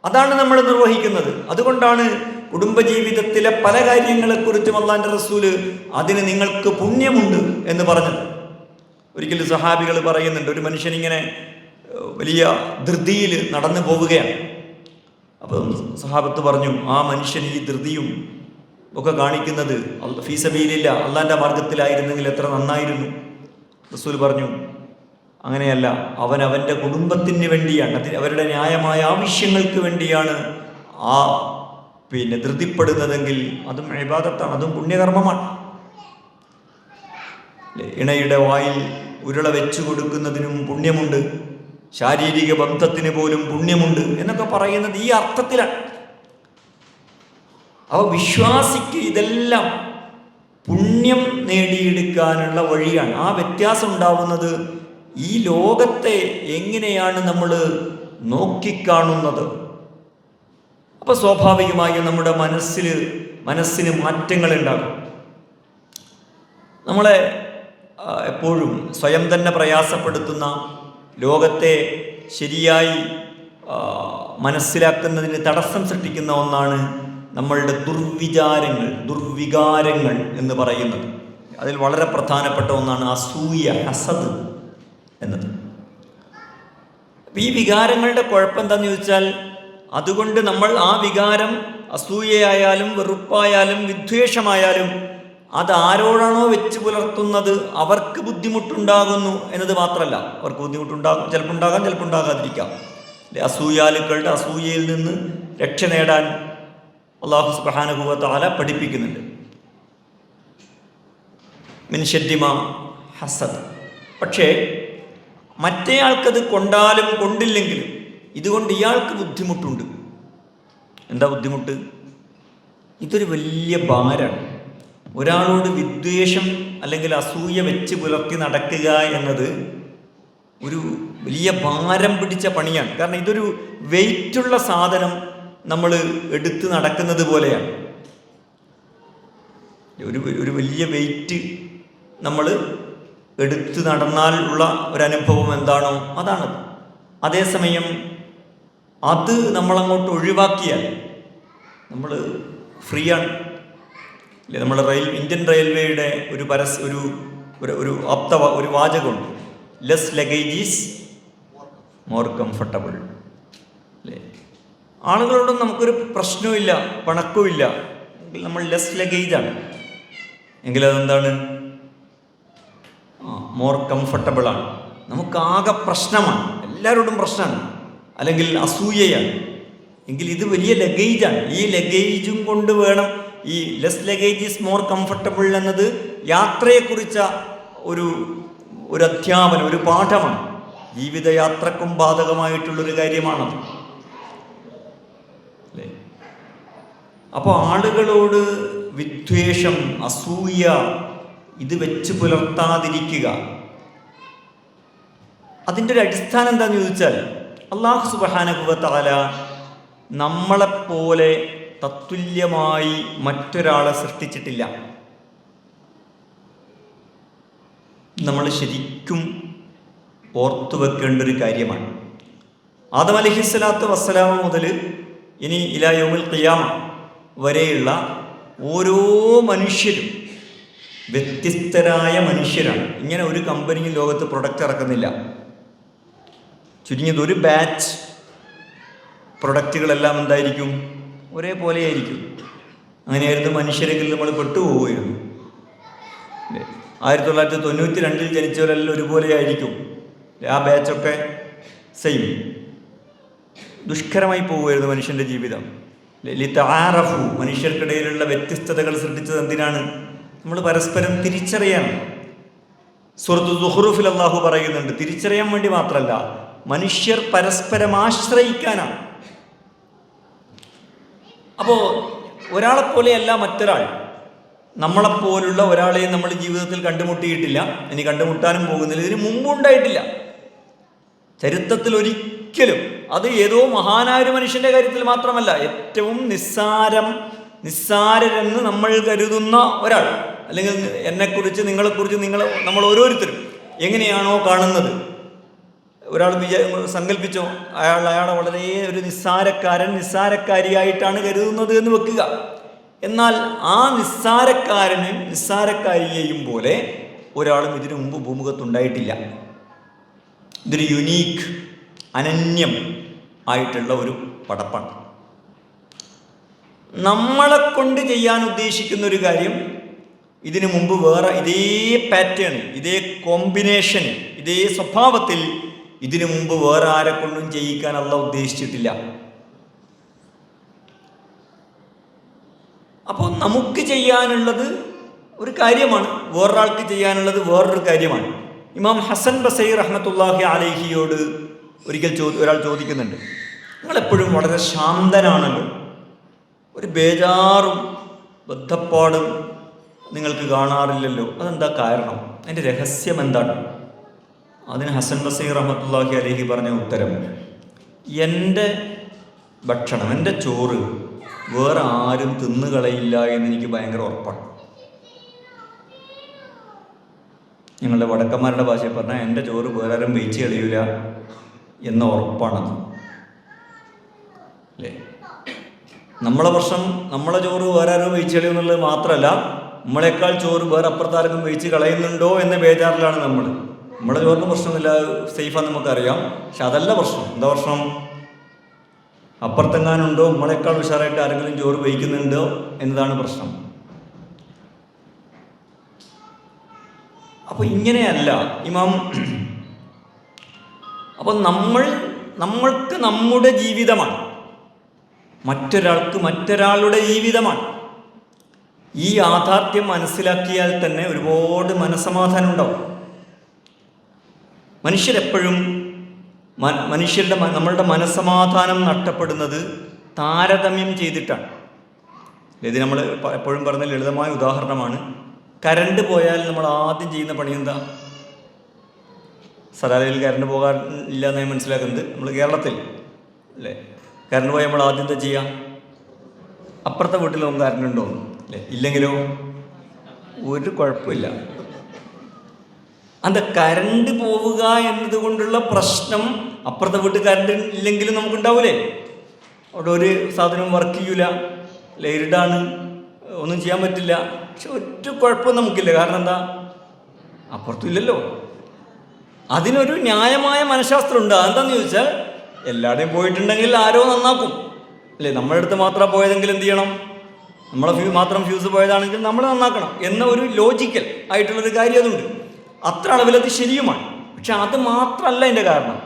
അതാണ് നമ്മൾ നിർവഹിക്കുന്നത്. അതുകൊണ്ടാണ് കുടുംബജീവിതത്തിലെ പല കാര്യങ്ങളെക്കുറിച്ചും അള്ളാന്റെ റസൂല് അതിന് നിങ്ങൾക്ക് പുണ്യമുണ്ട് എന്ന് പറഞ്ഞത്. ഒരിക്കലും സഹാബികൾ പറയുന്നുണ്ട്, ഒരു മനുഷ്യനിങ്ങനെ വലിയ ധൃതിയിൽ നടന്നു പോവുകയാണ്. അപ്പം സഹാബത്ത് പറഞ്ഞു, ആ മനുഷ്യൻ ഈ ധൃതിയും ഒക്കെ കാണിക്കുന്നത് ഫീ സബീലില്ല, അള്ളാന്റെ മാർഗത്തിലായിരുന്നെങ്കിൽ എത്ര നന്നായിരുന്നു. റസൂൽ പറഞ്ഞു, അങ്ങനെയല്ല, അവൻ അവൻ്റെ കുടുംബത്തിന് വേണ്ടിയാണ്, അവരുടെ ന്യായമായ ആവശ്യങ്ങൾക്ക് വേണ്ടിയാണ് ആ ധൃതിപ്പെടുന്നതെങ്കിൽ അതും ഇബാദത്താണ്, അതും പുണ്യകർമ്മമാണ്. ഇണയുടെ വായിൽ ഉരുള വെച്ചു കൊടുക്കുന്നതിനും പുണ്യമുണ്ട്, ശാരീരിക ബന്ധത്തിന് പോലും പുണ്യമുണ്ട് എന്നൊക്കെ പറയുന്നത് ഈ അർത്ഥത്തിലാണ്. വിശ്വാസിക്ക് ഇതെല്ലാം പുണ്യം നേടിയെടുക്കാനുള്ള വഴിയാണ്. ആ വ്യത്യാസം ഉണ്ടാവുന്നത് ഈ ലോകത്തെ എങ്ങനെയാണ് നമ്മൾ നോക്കിക്കാണുന്നത്. അപ്പോൾ സ്വാഭാവികമായും നമ്മുടെ മനസ്സിന് മാറ്റങ്ങൾ ഉണ്ടാകും. നമ്മളെ എപ്പോഴും സ്വയം തന്നെ പ്രയാസപ്പെടുത്തുന്ന, ലോകത്തെ ശരിയായി മനസ്സിലാക്കുന്നതിന് തടസ്സം സൃഷ്ടിക്കുന്ന ഒന്നാണ് നമ്മളുടെ ദുർവികാരങ്ങൾ എന്ന് പറയുന്നത്. അതിൽ വളരെ പ്രധാനപ്പെട്ട ഒന്നാണ് അസൂയ, ഹസദ് എന്നത്. ഈ വികാരങ്ങളുടെ കുഴപ്പം എന്താണെന്ന് ചോദിച്ചാൽ, അതുകൊണ്ട് നമ്മൾ ആ വികാരം അസൂയയായാലും വെറുപ്പായാലും വിദ്വേഷമായാലും അതാരോടാണോ വെച്ച് പുലർത്തുന്നത് അവർക്ക് ബുദ്ധിമുട്ടുണ്ടാകുന്നു എന്നത് മാത്രമല്ല, അവർക്ക് ബുദ്ധിമുട്ടുണ്ടാകും, ചിലപ്പോൾ ഉണ്ടാകാം, ചിലപ്പോൾ ഉണ്ടാകാതിരിക്കാം. അസൂയാലുക്കളുടെ അസൂയയിൽ നിന്ന് രക്ഷ നേടാൻ അല്ലാഹു സുബ്ഹാനഹു വ തആല പഠിപ്പിക്കുന്നുണ്ട്. മിൻ ശദ്ദി മാ ഹസദ്. പക്ഷേ മറ്റേയാൾക്കത് കൊണ്ടാലും കൊണ്ടില്ലെങ്കിലും ഇതുകൊണ്ട് ഇയാൾക്ക് ബുദ്ധിമുട്ടുണ്ട്. എന്താ ബുദ്ധിമുട്ട്? ഇതൊരു വലിയ ഭാരമാണ്. ഒരാളോട് വിദ്വേഷം അല്ലെങ്കിൽ അസൂയ വെച്ച് പുലർത്തി നടക്കുക എന്നത് ഒരു വലിയ ഭാരം പിടിച്ച പണിയാണ്. കാരണം ഇതൊരു വെയിറ്റുള്ള സാധനം നമ്മൾ എടുത്ത് നടക്കുന്നത് പോലെയാണ്. ഒരു വലിയ വെയിറ്റ് നമ്മൾ എടുത്ത് നടന്നാൽ ഉള്ള ഒരനുഭവം എന്താണോ അതാണ്. അതേസമയം അത് നമ്മളങ്ങോട്ട് ഒഴിവാക്കിയാൽ നമ്മൾ ഫ്രീ ആണ്. അല്ലേ, നമ്മുടെ ഇന്ത്യൻ റെയിൽവേയുടെ ഒരു വാചകമുണ്ട്, less luggage is more comfortable. അല്ലേ, ആളുകളോടും നമുക്കൊരു പ്രശ്നവുമില്ല, പണക്കവുമില്ല എങ്കിൽ നമ്മൾ ലെസ് ലഗേജാണ്. എങ്കിലതെന്താണ്? മോർ കംഫർട്ടബിളാണ്. നമുക്കാകെ പ്രശ്നമാണ്, എല്ലാവരോടും പ്രശ്നമാണ്, അല്ലെങ്കിൽ അസൂയയാണ്. എങ്കിൽ ഇത് വലിയ ലഗേജാണ്. ഈ ലഗേജും കൊണ്ട് വേണം, ഈ less luggage is more comfortable എന്നത് യാത്രയെക്കുറിച്ച ഒരു അധ്യാപനം, ഒരു പാഠമാണ്. ജീവിതയാത്രക്കും ബാധകമായിട്ടുള്ളൊരു കാര്യമാണത്. അല്ലേ, അപ്പോൾ ആളുകളോട് വിദ്വേഷം, അസൂയ ഇത് വെച്ച് പുലർത്താതിരിക്കുക. അതിൻ്റെ ഒരു അടിസ്ഥാനം എന്താണെന്ന് ചോദിച്ചാൽ, അല്ലാഹു സുബ്ഹാനഹു വ തആല നമ്മളെപ്പോലെ തത്തുല്യമായി മറ്റൊരാളെ സൃഷ്ടിച്ചിട്ടില്ല. നമ്മൾ ശരിക്കും ഓർത്തു വെക്കേണ്ട ഒരു കാര്യമാണ്. ആദം അലൈഹിസ്സലാത്തു വസ്സലാം മുതൽ ഇനി ഇലാ യൗമുൽ ഖിയാമ വരെയുള്ള ഓരോ മനുഷ്യരും വ്യത്യസ്തരായ മനുഷ്യരാണ്. ഇങ്ങനെ ഒരു കമ്പനിയും ലോകത്ത് പ്രൊഡക്റ്റ് ഇറക്കുന്നില്ല. ചുരുങ്ങിയത് ഒരു ബാച്ച് പ്രൊഡക്റ്റുകളെല്ലാം എന്തായിരിക്കും? ഒരേപോലെയായിരിക്കും. അങ്ങനെയായിരുന്നു മനുഷ്യരെങ്കിൽ നമ്മൾ പെട്ടുപോവുകയായിരുന്നു. 1992 ജനിച്ചവരെല്ലാം ഒരുപോലെയായിരിക്കും. ആ ബാച്ചൊക്കെ സെയിം. ദുഷ്കരമായി പോവുമായിരുന്നു മനുഷ്യൻ്റെ ജീവിതം. ലിതആറഫു, മനുഷ്യർക്കിടയിലുള്ള വ്യത്യസ്തതകൾ സൃഷ്ടിച്ചത് എന്തിനാണ്? നമ്മൾ പരസ്പരം തിരിച്ചറിയാൻ. സൂറത്ത് സുഖ്റൂഫിൽ അല്ലാഹു പറയുന്നുണ്ട്, തിരിച്ചറിയാൻ വേണ്ടി മാത്രമല്ല, മനുഷ്യർ പരസ്പരം ആശ്രയിക്കാനാണ്. അപ്പോൾ ഒരാളെപ്പോലെയല്ല മറ്റൊരാൾ. നമ്മളെപ്പോലുള്ള ഒരാളെയും നമ്മൾ ജീവിതത്തിൽ കണ്ടുമുട്ടിയിട്ടില്ല, ഇനി കണ്ടുമുട്ടാനും പോകുന്നില്ല, ഇതിന് മുമ്പും ഉണ്ടായിട്ടില്ല ചരിത്രത്തിൽ ഒരിക്കലും. അത് ഏതോ മഹാനായ ഒരു മനുഷ്യൻ്റെ കാര്യത്തിൽ മാത്രമല്ല, ഏറ്റവും നിസ്സാരരെന്ന് നമ്മൾ കരുതുന്ന ഒരാൾ, അല്ലെങ്കിൽ എന്നെക്കുറിച്ച് നിങ്ങളെക്കുറിച്ച് നമ്മൾ ഓരോരുത്തരും എങ്ങനെയാണോ കാണുന്നത്, ഒരാൾ സങ്കല്പിച്ചോ അയാളെ വളരെ ഒരു നിസ്സാരക്കാരിയായിട്ടാണ് കരുതുന്നത് എന്ന് വെക്കുക. എന്നാൽ ആ നിസ്സാരക്കാരിയെയും പോലെ ഒരാളും ഇതിനു മുമ്പ് ഭൂമുഖത്തുണ്ടായിട്ടില്ല. ഇതൊരു യുനീക്ക്, അനന്യം ആയിട്ടുള്ള ഒരു പടപ്പാണ്. നമ്മളെ കൊണ്ട് ചെയ്യാൻ ഉദ്ദേശിക്കുന്ന ഒരു കാര്യം ഇതിനു മുമ്പ് വേറെ ഇതേ പാറ്റേൺ, ഇതേ കോമ്പിനേഷൻ, ഇതേ സ്വഭാവത്തിൽ ഇതിനു മുമ്പ് വേറെ ആരെ കൊണ്ടും ചെയ്യിക്കാൻ അല്ലാഹു ഉദ്ദേശിച്ചിട്ടില്ല. അപ്പോൾ നമുക്ക് ചെയ്യാനുള്ളത് ഒരു കാര്യമാണ്, വേറൊരാൾക്ക് ചെയ്യാനുള്ളത് വേറൊരു കാര്യമാണ്. ഇമാം ഹസൻ ബസരി റഹ്മത്തുള്ളാഹി അലൈഹിയോട് ഒരിക്കൽ ഒരാൾ ചോദിക്കുന്നുണ്ട്, നിങ്ങളെപ്പോഴും വളരെ ശാന്തനാണല്ലോ, ഒരു ബേജാറും ബദ്ധപ്പാടും നിങ്ങൾക്ക് കാണാറില്ലല്ലോ, അതെന്താ കാരണം? അതിൻ്റെ രഹസ്യം എന്താണ്? അതിന് ഹസൻ ബസരി റഹ്മത്തുള്ളാഹി അലൈഹി പറഞ്ഞ ഉത്തരം, എൻ്റെ ഭക്ഷണം, എൻ്റെ ചോറ് വേറെ ആരും തിന്നുകളയില്ല എന്ന് എനിക്ക് ഭയങ്കര ഉറപ്പാണ്. ഞങ്ങളുടെ വടക്കന്മാരുടെ ഭാഷയിൽ പറഞ്ഞാൽ എൻ്റെ ചോറ് വേറെ ആരും വെയിച്ച് കളയൂല എന്ന ഉറപ്പാണത്, അല്ലേ? നമ്മളെ പ്രശ്നം നമ്മളെ ചോറ് വേറെ ആരും വെയിച്ച് കളയുന്നുള്ളത് മാത്രമല്ല, നമ്മളെക്കാൾ ചോറ് വേറെ അപ്പുറത്താർക്കും വെയിച്ച് കളയുന്നുണ്ടോ എന്ന ബേജാറിലാണ് നമ്മൾ. നമ്മുടെ ചോറിന് പ്രശ്നമില്ല, സേഫാന്ന് നമുക്കറിയാം. പക്ഷെ അതല്ല പ്രശ്നം. എന്താ പ്രശ്നം? അപ്പുറത്തെങ്ങാനുണ്ടോ നമ്മളെക്കാൾ ഉഷാറായിട്ട് ആരെങ്കിലും ചോറ് വഹിക്കുന്നുണ്ടോ എന്നതാണ് പ്രശ്നം. അപ്പോൾ ഇങ്ങനെയല്ല ഇമാം. അപ്പോൾ നമ്മൾക്ക് നമ്മുടെ ജീവിതമാണ്, മറ്റൊരാൾക്ക് മറ്റൊരാളുടെ ജീവിതമാണ്. ഈ യാഥാർത്ഥ്യം മനസ്സിലാക്കിയാൽ തന്നെ ഒരുപാട് മനസ്സമാധാനം ഉണ്ടാവും. മനുഷ്യരെപ്പോഴും നമ്മളുടെ മനസ്സമാധാനം നഷ്ടപ്പെടുന്നത് താരതമ്യം ചെയ്തിട്ടാണ്. ഇത് നമ്മൾ എപ്പോഴും പറഞ്ഞ ലളിതമായ ഉദാഹരണമാണ്. കരണ്ട് പോയാൽ നമ്മൾ ആദ്യം ചെയ്യുന്ന പണി എന്താ? സലാലയിൽ കരണ്ട് പോകാറില്ല എന്ന് ഞാൻ മനസ്സിലാക്കുന്നത്. നമ്മൾ കേരളത്തിൽ അല്ലേ, കരണ്ട് പോയാൽ നമ്മൾ ആദ്യം എന്താ ചെയ്യുക? അപ്പുറത്തെ വീട്ടിൽ നമുക്ക് കരണ്ട് ഉണ്ടോ അല്ലേ? ഇല്ലെങ്കിലോ ഒരു കുഴപ്പമില്ല. അത് കരണ്ട് പോവുക എന്നതുകൊണ്ടുള്ള പ്രശ്നം അപ്പുറത്തെ വീട്ടിൽ കരണ്ട് ഇല്ലെങ്കിലും നമുക്കുണ്ടാവൂലേ? അവിടെ ഒരു സാധനവും വർക്ക് ചെയ്യൂല, ലൈറ്റാണ്, ഒന്നും ചെയ്യാൻ പറ്റില്ല. പക്ഷെ ഒറ്റ കുഴപ്പവും നമുക്കില്ല. കാരണം എന്താ? അപ്പുറത്തും ഇല്ലല്ലോ. അതിനൊരു ന്യായമായ മനഃശാസ്ത്രമുണ്ട്. അതെന്താന്ന് ചോദിച്ചാൽ, എല്ലാവരുടെയും പോയിട്ടുണ്ടെങ്കിൽ ആരോ നന്നാക്കും അല്ലേ? നമ്മുടെ അടുത്ത് മാത്രം പോയതെങ്കിൽ എന്ത് ചെയ്യണം? നമ്മളെ മാത്രം ഫ്യൂസ് പോയതാണെങ്കിൽ നമ്മൾ നന്നാക്കണം എന്ന ഒരു ലോജിക്കൽ ആയിട്ടുള്ളൊരു കാര്യം അതുണ്ട്. അത്ര അളവിലത് ശരിയുമാണ്. പക്ഷെ അത് മാത്രമല്ല എൻ്റെ കാരണം.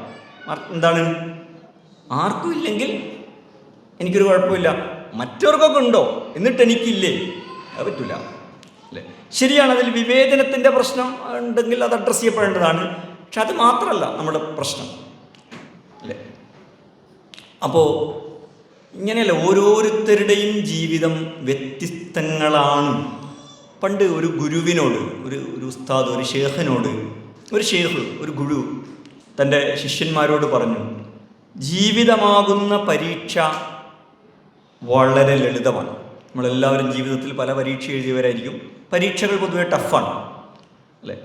എന്താണ്? ആർക്കും ഇല്ലെങ്കിൽ എനിക്കൊരു കുഴപ്പമില്ല, മറ്റവർക്കൊക്കെ ഉണ്ടോ എന്നിട്ട് എനിക്കില്ലേ? അത് പറ്റില്ല അല്ലേ? ശരിയാണ്, അതിൽ വിവേചനത്തിൻ്റെ പ്രശ്നം ഉണ്ടെങ്കിൽ അത് അഡ്രസ്സ് ചെയ്യപ്പെടേണ്ടതാണ്. പക്ഷെ അത് മാത്രമല്ല നമ്മുടെ പ്രശ്നം അല്ലേ? അപ്പോൾ ഇങ്ങനെയല്ല, ഓരോരുത്തരുടെയും ജീവിതം വ്യത്യസ്തങ്ങളാണ്. പണ്ട് ഒരു ഗുരുവിനോട്, ഒരു ഉസ്താദ്, ഒരു ഷേഖിനോട്, ഒരു ഗുരു തൻ്റെ ശിഷ്യന്മാരോട് പറഞ്ഞു, ജീവിതമാകുന്ന പരീക്ഷ വളരെ ലളിതമാണ്. നമ്മളെല്ലാവരും ജീവിതത്തിൽ പല പരീക്ഷ എഴുതിയവരായിരിക്കും. പരീക്ഷകൾ പൊതുവെ ടഫാണ് അല്ലേ?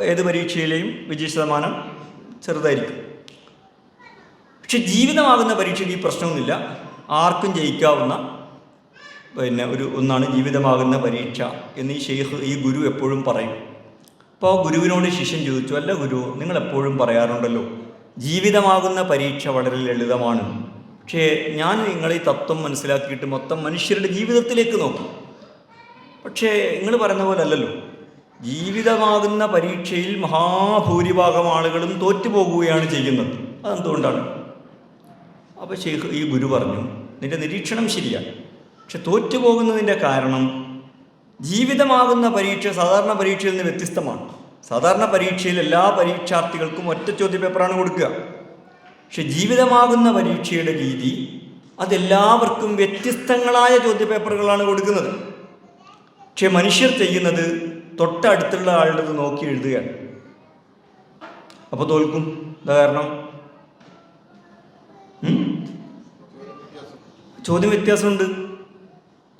ഏത് പരീക്ഷയിലെയും വിജയശതമാനം ചെറുതായിരിക്കും. പക്ഷെ ജീവിതമാകുന്ന പരീക്ഷയ്ക്ക് ഈ പ്രശ്നമൊന്നുമില്ല, ആർക്കും ജയിക്കാവുന്ന ഒന്നാണ് ജീവിതമാകുന്ന പരീക്ഷ എന്ന് ഈ ഗുരു എപ്പോഴും പറയും. അപ്പോൾ ഗുരുവിനോട് ശിഷ്യൻ ചോദിച്ചു, അല്ല ഗുരു, നിങ്ങളെപ്പോഴും പറയാറുണ്ടല്ലോ ജീവിതമാകുന്ന പരീക്ഷ വളരെ ലളിതമാണ്. പക്ഷേ ഞാൻ നിങ്ങൾ ഈ തത്വം മനസ്സിലാക്കിയിട്ട് മൊത്തം മനുഷ്യരുടെ ജീവിതത്തിലേക്ക് നോക്കി. പക്ഷേ നിങ്ങൾ പറയുന്ന പോലെ അല്ലല്ലോ, ജീവിതമാകുന്ന പരീക്ഷയിൽ മഹാഭൂരിഭാഗം ആളുകളും തോറ്റുപോകുകയാണ് ചെയ്യുന്നത്. അതെന്തുകൊണ്ടാണ്? അപ്പോൾ ഈ ഗുരു പറഞ്ഞു, നിന്റെ നിരീക്ഷണം ശരിയാണ്, പക്ഷെ തോറ്റുപോകുന്നതിൻ്റെ കാരണം ജീവിതമാകുന്ന പരീക്ഷ സാധാരണ പരീക്ഷയിൽ നിന്ന് വ്യത്യസ്തമാണ്. സാധാരണ പരീക്ഷയിൽ എല്ലാ പരീക്ഷാർത്ഥികൾക്കും ഒറ്റ ചോദ്യപേപ്പറാണ് കൊടുക്കുക. പക്ഷെ ജീവിതമാകുന്ന പരീക്ഷയുടെ രീതി അതെല്ലാവർക്കും വ്യത്യസ്തങ്ങളായ ചോദ്യപേപ്പറുകളാണ് കൊടുക്കുന്നത്. പക്ഷെ മനുഷ്യർ ചെയ്യുന്നത് തൊട്ടടുത്തുള്ള ആളുടെ നോക്കി എഴുതുകയാണ്. അപ്പോൾ തോൽക്കും. എന്താ കാരണം? ചോദ്യം വ്യത്യാസമുണ്ട്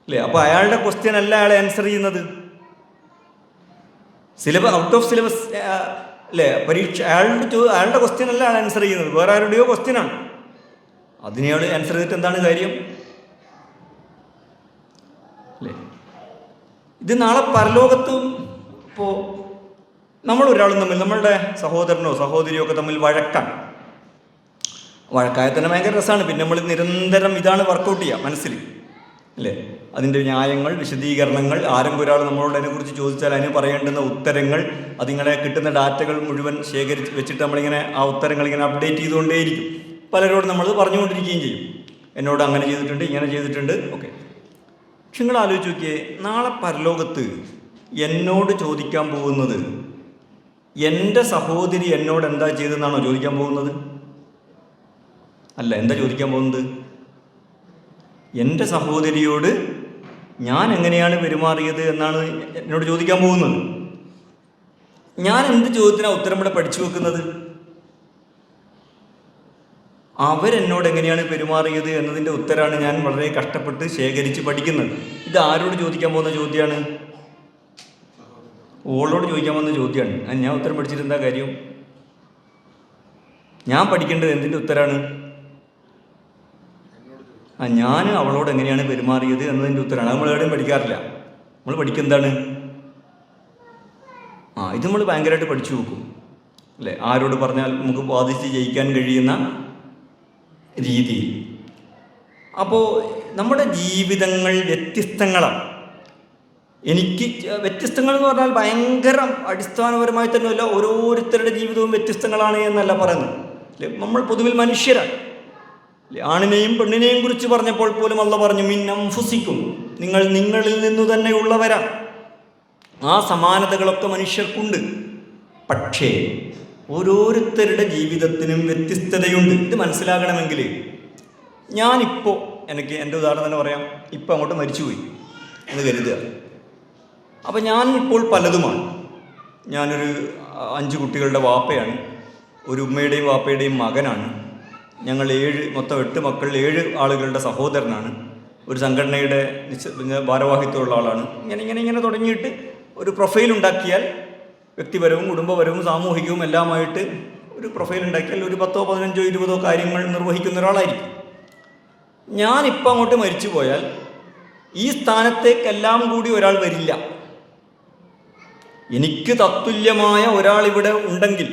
അല്ലേ? അപ്പോൾ അയാളുടെ ക്വസ്റ്റ്യൻ അല്ല അയാളെ ആൻസർ ചെയ്യുന്നത്, ഔട്ട് ഓഫ് സിലബസ് അല്ലേ? പരീക്ഷ അയാളുടെ ക്വസ്റ്റ്യൻ അല്ല അയാൾ ആൻസർ ചെയ്യുന്നത്, വേറെ ആരുടെയോ ക്വസ്റ്റ്യനാണ്. അതിനയാൾ ആൻസർ ചെയ്തിട്ട് എന്താണ് കാര്യം അല്ലേ? ഇത് നാളെ പരലോകത്തും ഇപ്പോൾ നമ്മളൊരാളും തമ്മിൽ, നമ്മളുടെ സഹോദരനോ സഹോദരിയോ ഒക്കെ തമ്മിൽ വഴക്കായ തന്നെ ഭയങ്കര രസമാണ്. പിന്നെ നമ്മൾ നിരന്തരം ഇതാണ് വർക്കൗട്ട് ചെയ്യുക മനസ്സിൽ അല്ലേ? അതിൻ്റെ ന്യായങ്ങൾ, വിശദീകരണങ്ങൾ, ആരെങ്കിലും ഒരാൾ നമ്മളോട് അതിനെക്കുറിച്ച് ചോദിച്ചാൽ അതിന് പറയേണ്ടുന്ന ഉത്തരങ്ങൾ, അതിങ്ങനെ കിട്ടുന്ന ഡാറ്റകൾ മുഴുവൻ ശേഖരിച്ച് വെച്ചിട്ട് നമ്മളിങ്ങനെ ആ ഉത്തരങ്ങൾ ഇങ്ങനെ അപ്ഡേറ്റ് ചെയ്തുകൊണ്ടേയിരിക്കും. പലരോടും നമ്മൾ പറഞ്ഞുകൊണ്ടിരിക്കുകയും ചെയ്യും, എന്നോട് അങ്ങനെ ചെയ്തിട്ടുണ്ട്, ഇങ്ങനെ ചെയ്തിട്ടുണ്ട്, ഓക്കെ. പക്ഷെ നിങ്ങൾ ആലോചിച്ച് നോക്കിയേ, നാളെ പരലോകത്ത് എന്നോട് ചോദിക്കാൻ പോകുന്നത് എൻ്റെ സഹോദരി എന്നോട് എന്താ ചെയ്തതെന്നാണോ ചോദിക്കാൻ പോകുന്നത്? അല്ല, എന്താ ചോദിക്കാൻ പോകുന്നത്? എൻ്റെ സഹോദരിയോട് ഞാൻ എങ്ങനെയാണ് പെരുമാറിയത് എന്നാണ് എന്നോട് ചോദിക്കാൻ പോകുന്നത്. ഞാൻ എന്ത് ചോദ്യത്തിനാണ് ഉത്തരം ഇവിടെ പഠിച്ചു വെക്കുന്നത്? അവരെന്നോട് എങ്ങനെയാണ് പെരുമാറിയത് എന്നതിൻ്റെ ഉത്തരമാണ് ഞാൻ വളരെ കഷ്ടപ്പെട്ട് ശേഖരിച്ച് പഠിക്കുന്നത്. ഇത് ആരോട് ചോദിക്കാൻ പോകുന്ന ചോദ്യമാണ്? ഓളോട് ചോദിക്കാൻ പോകുന്ന ചോദ്യമാണ്. ഞാൻ ഉത്തരം പഠിച്ചിട്ട് എന്താ കാര്യം? ഞാൻ പഠിക്കേണ്ടത് എന്തിൻ്റെ ഉത്തരമാണ്? ഞാൻ അവളോട് എങ്ങനെയാണ് പെരുമാറിയത് എന്നതിൻ്റെ ഉത്തരമാണ്. നമ്മൾ എവിടെയും പഠിക്കാറില്ല. നമ്മൾ പഠിക്കുന്നതാണ് ഇത് നമ്മൾ ഭയങ്കരമായിട്ട് പഠിച്ചു വെക്കും അല്ലേ? ആരോട് പറഞ്ഞാൽ നമുക്ക് വാദിച്ച് ജയിക്കാൻ കഴിയുന്ന രീതിയിൽ. അപ്പോൾ നമ്മുടെ ജീവിതങ്ങൾ വ്യത്യസ്തങ്ങളാണ്. എനിക്ക് വ്യത്യസ്തങ്ങൾ എന്ന് പറഞ്ഞാൽ ഭയങ്കര അടിസ്ഥാനപരമായി തന്നെയല്ല, ഓരോരുത്തരുടെ ജീവിതവും വ്യത്യസ്തങ്ങളാണ് എന്നല്ല പറയുന്നത് അല്ലേ? നമ്മൾ പൊതുവിൽ മനുഷ്യരാണ്. ആണിനെയും പെണ്ണിനെയും കുറിച്ച് പറഞ്ഞപ്പോൾ പോലും അള്ളാഹ് പറഞ്ഞു, മിൻ അൻഫുസിക്കും, നിങ്ങളിൽ നിന്നു തന്നെയുള്ളവരാ. ആ സമാനതകളൊക്കെ മനുഷ്യർക്കുണ്ട്. പക്ഷേ ഓരോരുത്തരുടെ ജീവിതത്തിനും വ്യത്യസ്തതയുണ്ട്. ഇത് മനസ്സിലാകണമെങ്കിൽ ഞാനിപ്പോൾ എനിക്ക് എൻ്റെ ഉദാഹരണം തന്നെ പറയാം. ഇപ്പം അങ്ങോട്ട് മരിച്ചുപോയി എന്ന് കരുതുക. അപ്പം ഞാൻ ഇപ്പോൾ പലതുമാണ്. ഞാനൊരു 5 കുട്ടികളുടെ വാപ്പയാണ്, ഒരു ഉമ്മയുടെയും വാപ്പയുടെയും മകനാണ്. ഞങ്ങൾ മൊത്തം 8 മക്കൾ, 7 ആളുകളുടെ സഹോദരനാണ്. ഒരു സംഘടനയുടെ ഭാരവാഹിത്വമുള്ള ആളാണ്. ഇങ്ങനെ തുടങ്ങിയിട്ട് ഒരു പ്രൊഫൈൽ ഉണ്ടാക്കിയാൽ, വ്യക്തിപരവും കുടുംബപരവും സാമൂഹികവും എല്ലാമായിട്ട് ഒരു പ്രൊഫൈൽ ഉണ്ടാക്കിയാൽ ഒരു 10, 15, 20 കാര്യങ്ങൾ നിർവഹിക്കുന്ന ഒരാളായിരിക്കും. ഞാനിപ്പോൾ അങ്ങോട്ട് മരിച്ചു പോയാൽ ഈ സ്ഥാനത്തേക്കെല്ലാം കൂടി ഒരാൾ വരില്ല. എനിക്ക് തത്തുല്യമായ ഒരാളിവിടെ ഉണ്ടെങ്കിൽ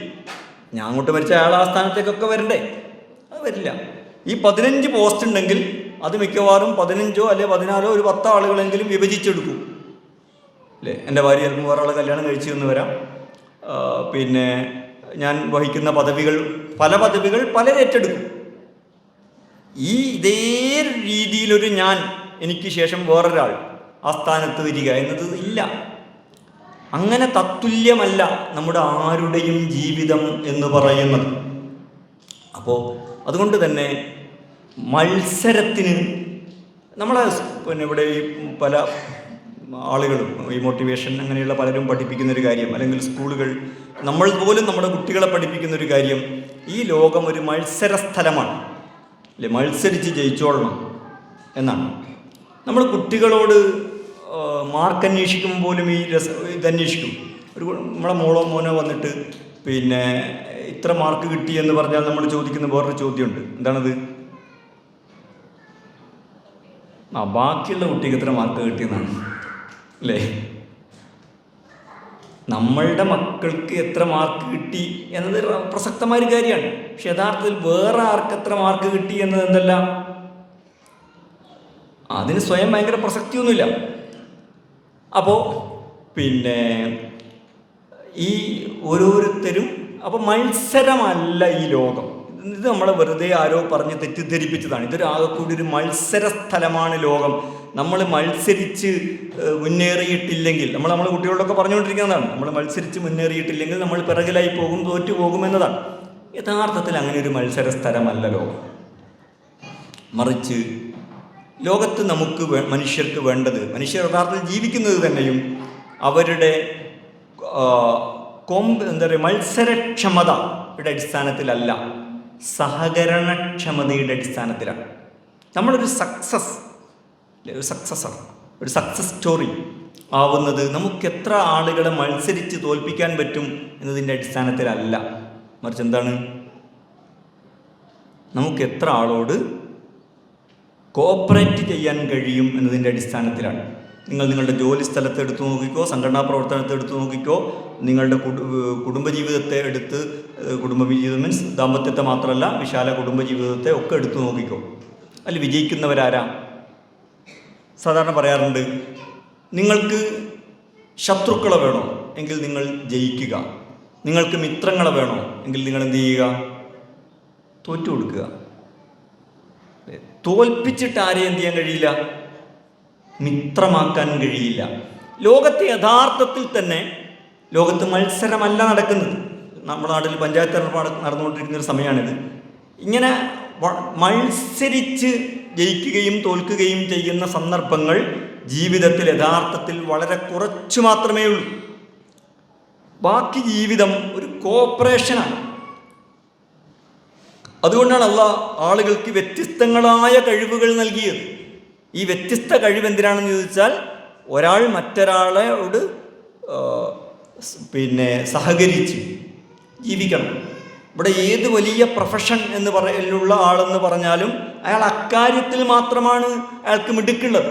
ഞാൻ അങ്ങോട്ട് മരിച്ച അയാൾ ആ സ്ഥാനത്തേക്കൊക്കെ വരണ്ടേ? അത് വരില്ല. ഈ 15 പോസ്റ്റ് ഉണ്ടെങ്കിൽ അത് മിക്കവാറും 15 അല്ലെങ്കിൽ 14 ഒരു 10 ആളുകളെങ്കിലും വിഭജിച്ചെടുക്കും അല്ലേ? എൻ്റെ ഭാര്യ ചിലപ്പോൾ വേറെ ആളെ കല്യാണം കഴിച്ചു എന്ന് വരാം. പിന്നെ ഞാൻ വഹിക്കുന്ന പല പദവികൾ പലരേറ്റെടുക്കും. ഇതേ രീതിയിലൊരു എനിക്ക് ശേഷം വേറൊരാൾ ആ സ്ഥാനത്ത് വരിക എന്നത് ഇല്ല. അങ്ങനെ തത്തുല്യമല്ല നമ്മുടെ ആരുടെയും ജീവിതം എന്ന് പറയുന്നത്. അപ്പോൾ അതുകൊണ്ട് തന്നെ മത്സരത്തിന് നമ്മളെ ഇവിടെ ഈ പല ആളുകളും ഈ മോട്ടിവേഷൻ അങ്ങനെയുള്ള പലരും പഠിപ്പിക്കുന്നൊരു കാര്യം, അല്ലെങ്കിൽ സ്കൂളുകൾ നമ്മൾ പോലും നമ്മുടെ കുട്ടികളെ പഠിപ്പിക്കുന്നൊരു കാര്യം, ഈ ലോകം ഒരു മത്സര സ്ഥലമാണ് അല്ലേ? മത്സരിച്ച് ജയിച്ചോളണം എന്നാണ്. നമ്മൾ കുട്ടികളോട് മാർക്ക് അന്വേഷിക്കുമ്പോൾ പോലും ഇതന്വേഷിക്കും. നമ്മളെ മോളോ മോനോ വന്നിട്ട് പിന്നെ ഇത്ര മാർക്ക് കിട്ടി എന്ന് പറഞ്ഞാൽ നമ്മൾ ചോദിക്കുന്ന വേറൊരു ചോദ്യമുണ്ട്. എന്താണത്? ബാക്കിയുള്ള കുട്ടിക്ക് എത്ര മാർക്ക് കിട്ടിയെന്നാണ് അല്ലേ? നമ്മളുടെ മക്കൾക്ക് എത്ര മാർക്ക് കിട്ടി എന്നത് പ്രസക്തമായൊരു കാര്യമാണ്. പക്ഷെ യഥാർത്ഥത്തിൽ വേറെ ആർക്ക് എത്ര മാർക്ക് കിട്ടി എന്നത് എന്തല്ല, അതിന് സ്വയം ഭയങ്കര പ്രസക്തിയൊന്നുമില്ല. അപ്പോൾ പിന്നെ ഈ ഓരോരുത്തരും, അപ്പോൾ മത്സരമല്ല ഈ ലോകം. ഇത് നമ്മളെ വെറുതെ ആരോ പറഞ്ഞ് തെറ്റിദ്ധരിപ്പിച്ചതാണ്. ഇതൊരു ആകെക്കൂടി ഒരു മത്സര സ്ഥലമാണ് ലോകം. നമ്മൾ മത്സരിച്ച് മുന്നേറിയിട്ടില്ലെങ്കിൽ, നമ്മളെ കുട്ടികളോടൊക്കെ പറഞ്ഞുകൊണ്ടിരിക്കുന്നതാണ്, നമ്മൾ മത്സരിച്ച് മുന്നേറിയിട്ടില്ലെങ്കിൽ നമ്മൾ പിറകിലായി പോകും, തോറ്റുപോകും എന്നതാണ്. യഥാർത്ഥത്തിൽ അങ്ങനെ ഒരു മത്സര സ്ഥലമല്ല ലോകം. മറിച്ച് ലോകത്ത് മനുഷ്യർക്ക് വേണ്ടത്, മനുഷ്യർ യഥാർത്ഥത്തിൽ ജീവിക്കുന്നത് തന്നെയും അവരുടെ മത്സരക്ഷമതയുടെ അടിസ്ഥാനത്തിലല്ല, സഹകരണക്ഷമതയുടെ അടിസ്ഥാനത്തിലാണ്. നമ്മളൊരു സക്സസ് സ്റ്റോറി ആവുന്നത് നമുക്ക് എത്ര ആളുകളെ മത്സരിച്ച് തോൽപ്പിക്കാൻ പറ്റും എന്നതിൻ്റെ അടിസ്ഥാനത്തിലല്ല, മറിച്ച് എന്താണ്, നമുക്ക് എത്ര ആളോട് കോപ്പറേറ്റ് ചെയ്യാൻ കഴിയും എന്നതിൻ്റെ അടിസ്ഥാനത്തിലാണ്. നിങ്ങളുടെ ജോലി സ്ഥലത്ത് എടുത്തു നോക്കിക്കോ, സംഘടനാ പ്രവർത്തനത്തെ എടുത്തു നോക്കിക്കോ, നിങ്ങളുടെ കുടുംബജീവിതത്തെ എടുത്ത്, കുടുംബജീവിതം മീൻസ് ദാമ്പത്യത്തെ മാത്രമല്ല വിശാല കുടുംബജീവിതത്തെ ഒക്കെ എടുത്തു നോക്കിക്കോ. അതിൽ വിജയിക്കുന്നവരാരാ? സാധാരണ പറയാറുണ്ട്, നിങ്ങൾക്ക് ശത്രുക്കളെ വേണോ എങ്കിൽ നിങ്ങൾ ജയിക്കുക, നിങ്ങൾക്ക് മിത്രങ്ങളെ വേണോ എങ്കിൽ നിങ്ങൾ എന്ത് ചെയ്യുക? തോറ്റു കൊടുക്കുക. തോൽപ്പിച്ചിട്ട് ആരെയും എന്ത് ചെയ്യാൻ കഴിയില്ല? മിത്രമാക്കാൻ കഴിയില്ല. ലോകത്തെ യഥാർത്ഥത്തിൽ തന്നെ ലോകത്ത് മത്സരമല്ല നടക്കുന്നത്. നമ്മുടെ നാട്ടിൽ പഞ്ചായത്ത് തെരഞ്ഞെടുപ്പ് നടന്നുകൊണ്ടിരിക്കുന്ന ഒരു സമയമാണിത്. ഇങ്ങനെ മത്സരിച്ച് ജയിക്കുകയും തോൽക്കുകയും ചെയ്യുന്ന സന്ദർഭങ്ങൾ ജീവിതത്തിൽ യഥാർത്ഥത്തിൽ വളരെ കുറച്ചു മാത്രമേ ഉള്ളൂ. ബാക്കി ജീവിതം ഒരു കോപ്പറേഷനാണ്. അതുകൊണ്ടാണ് അള്ളാഹ് ആളുകൾക്ക് വ്യത്യസ്തങ്ങളായ കഴിവുകൾ നൽകിയത്. ഈ വ്യത്യസ്ത കഴിവ് എന്തിനാണെന്ന് ചോദിച്ചാൽ, ഒരാൾ മറ്റൊരാളോട് സഹകരിച്ച് ജീവിക്കണം. ഇവിടെ ഏത് വലിയ പ്രൊഫഷൻ എന്ന് പറയലുള്ള ആളെന്ന് പറഞ്ഞാലും അയാൾ അക്കാര്യത്തിൽ മാത്രമാണ് അയാൾക്ക് മിടുക്കുള്ളത്.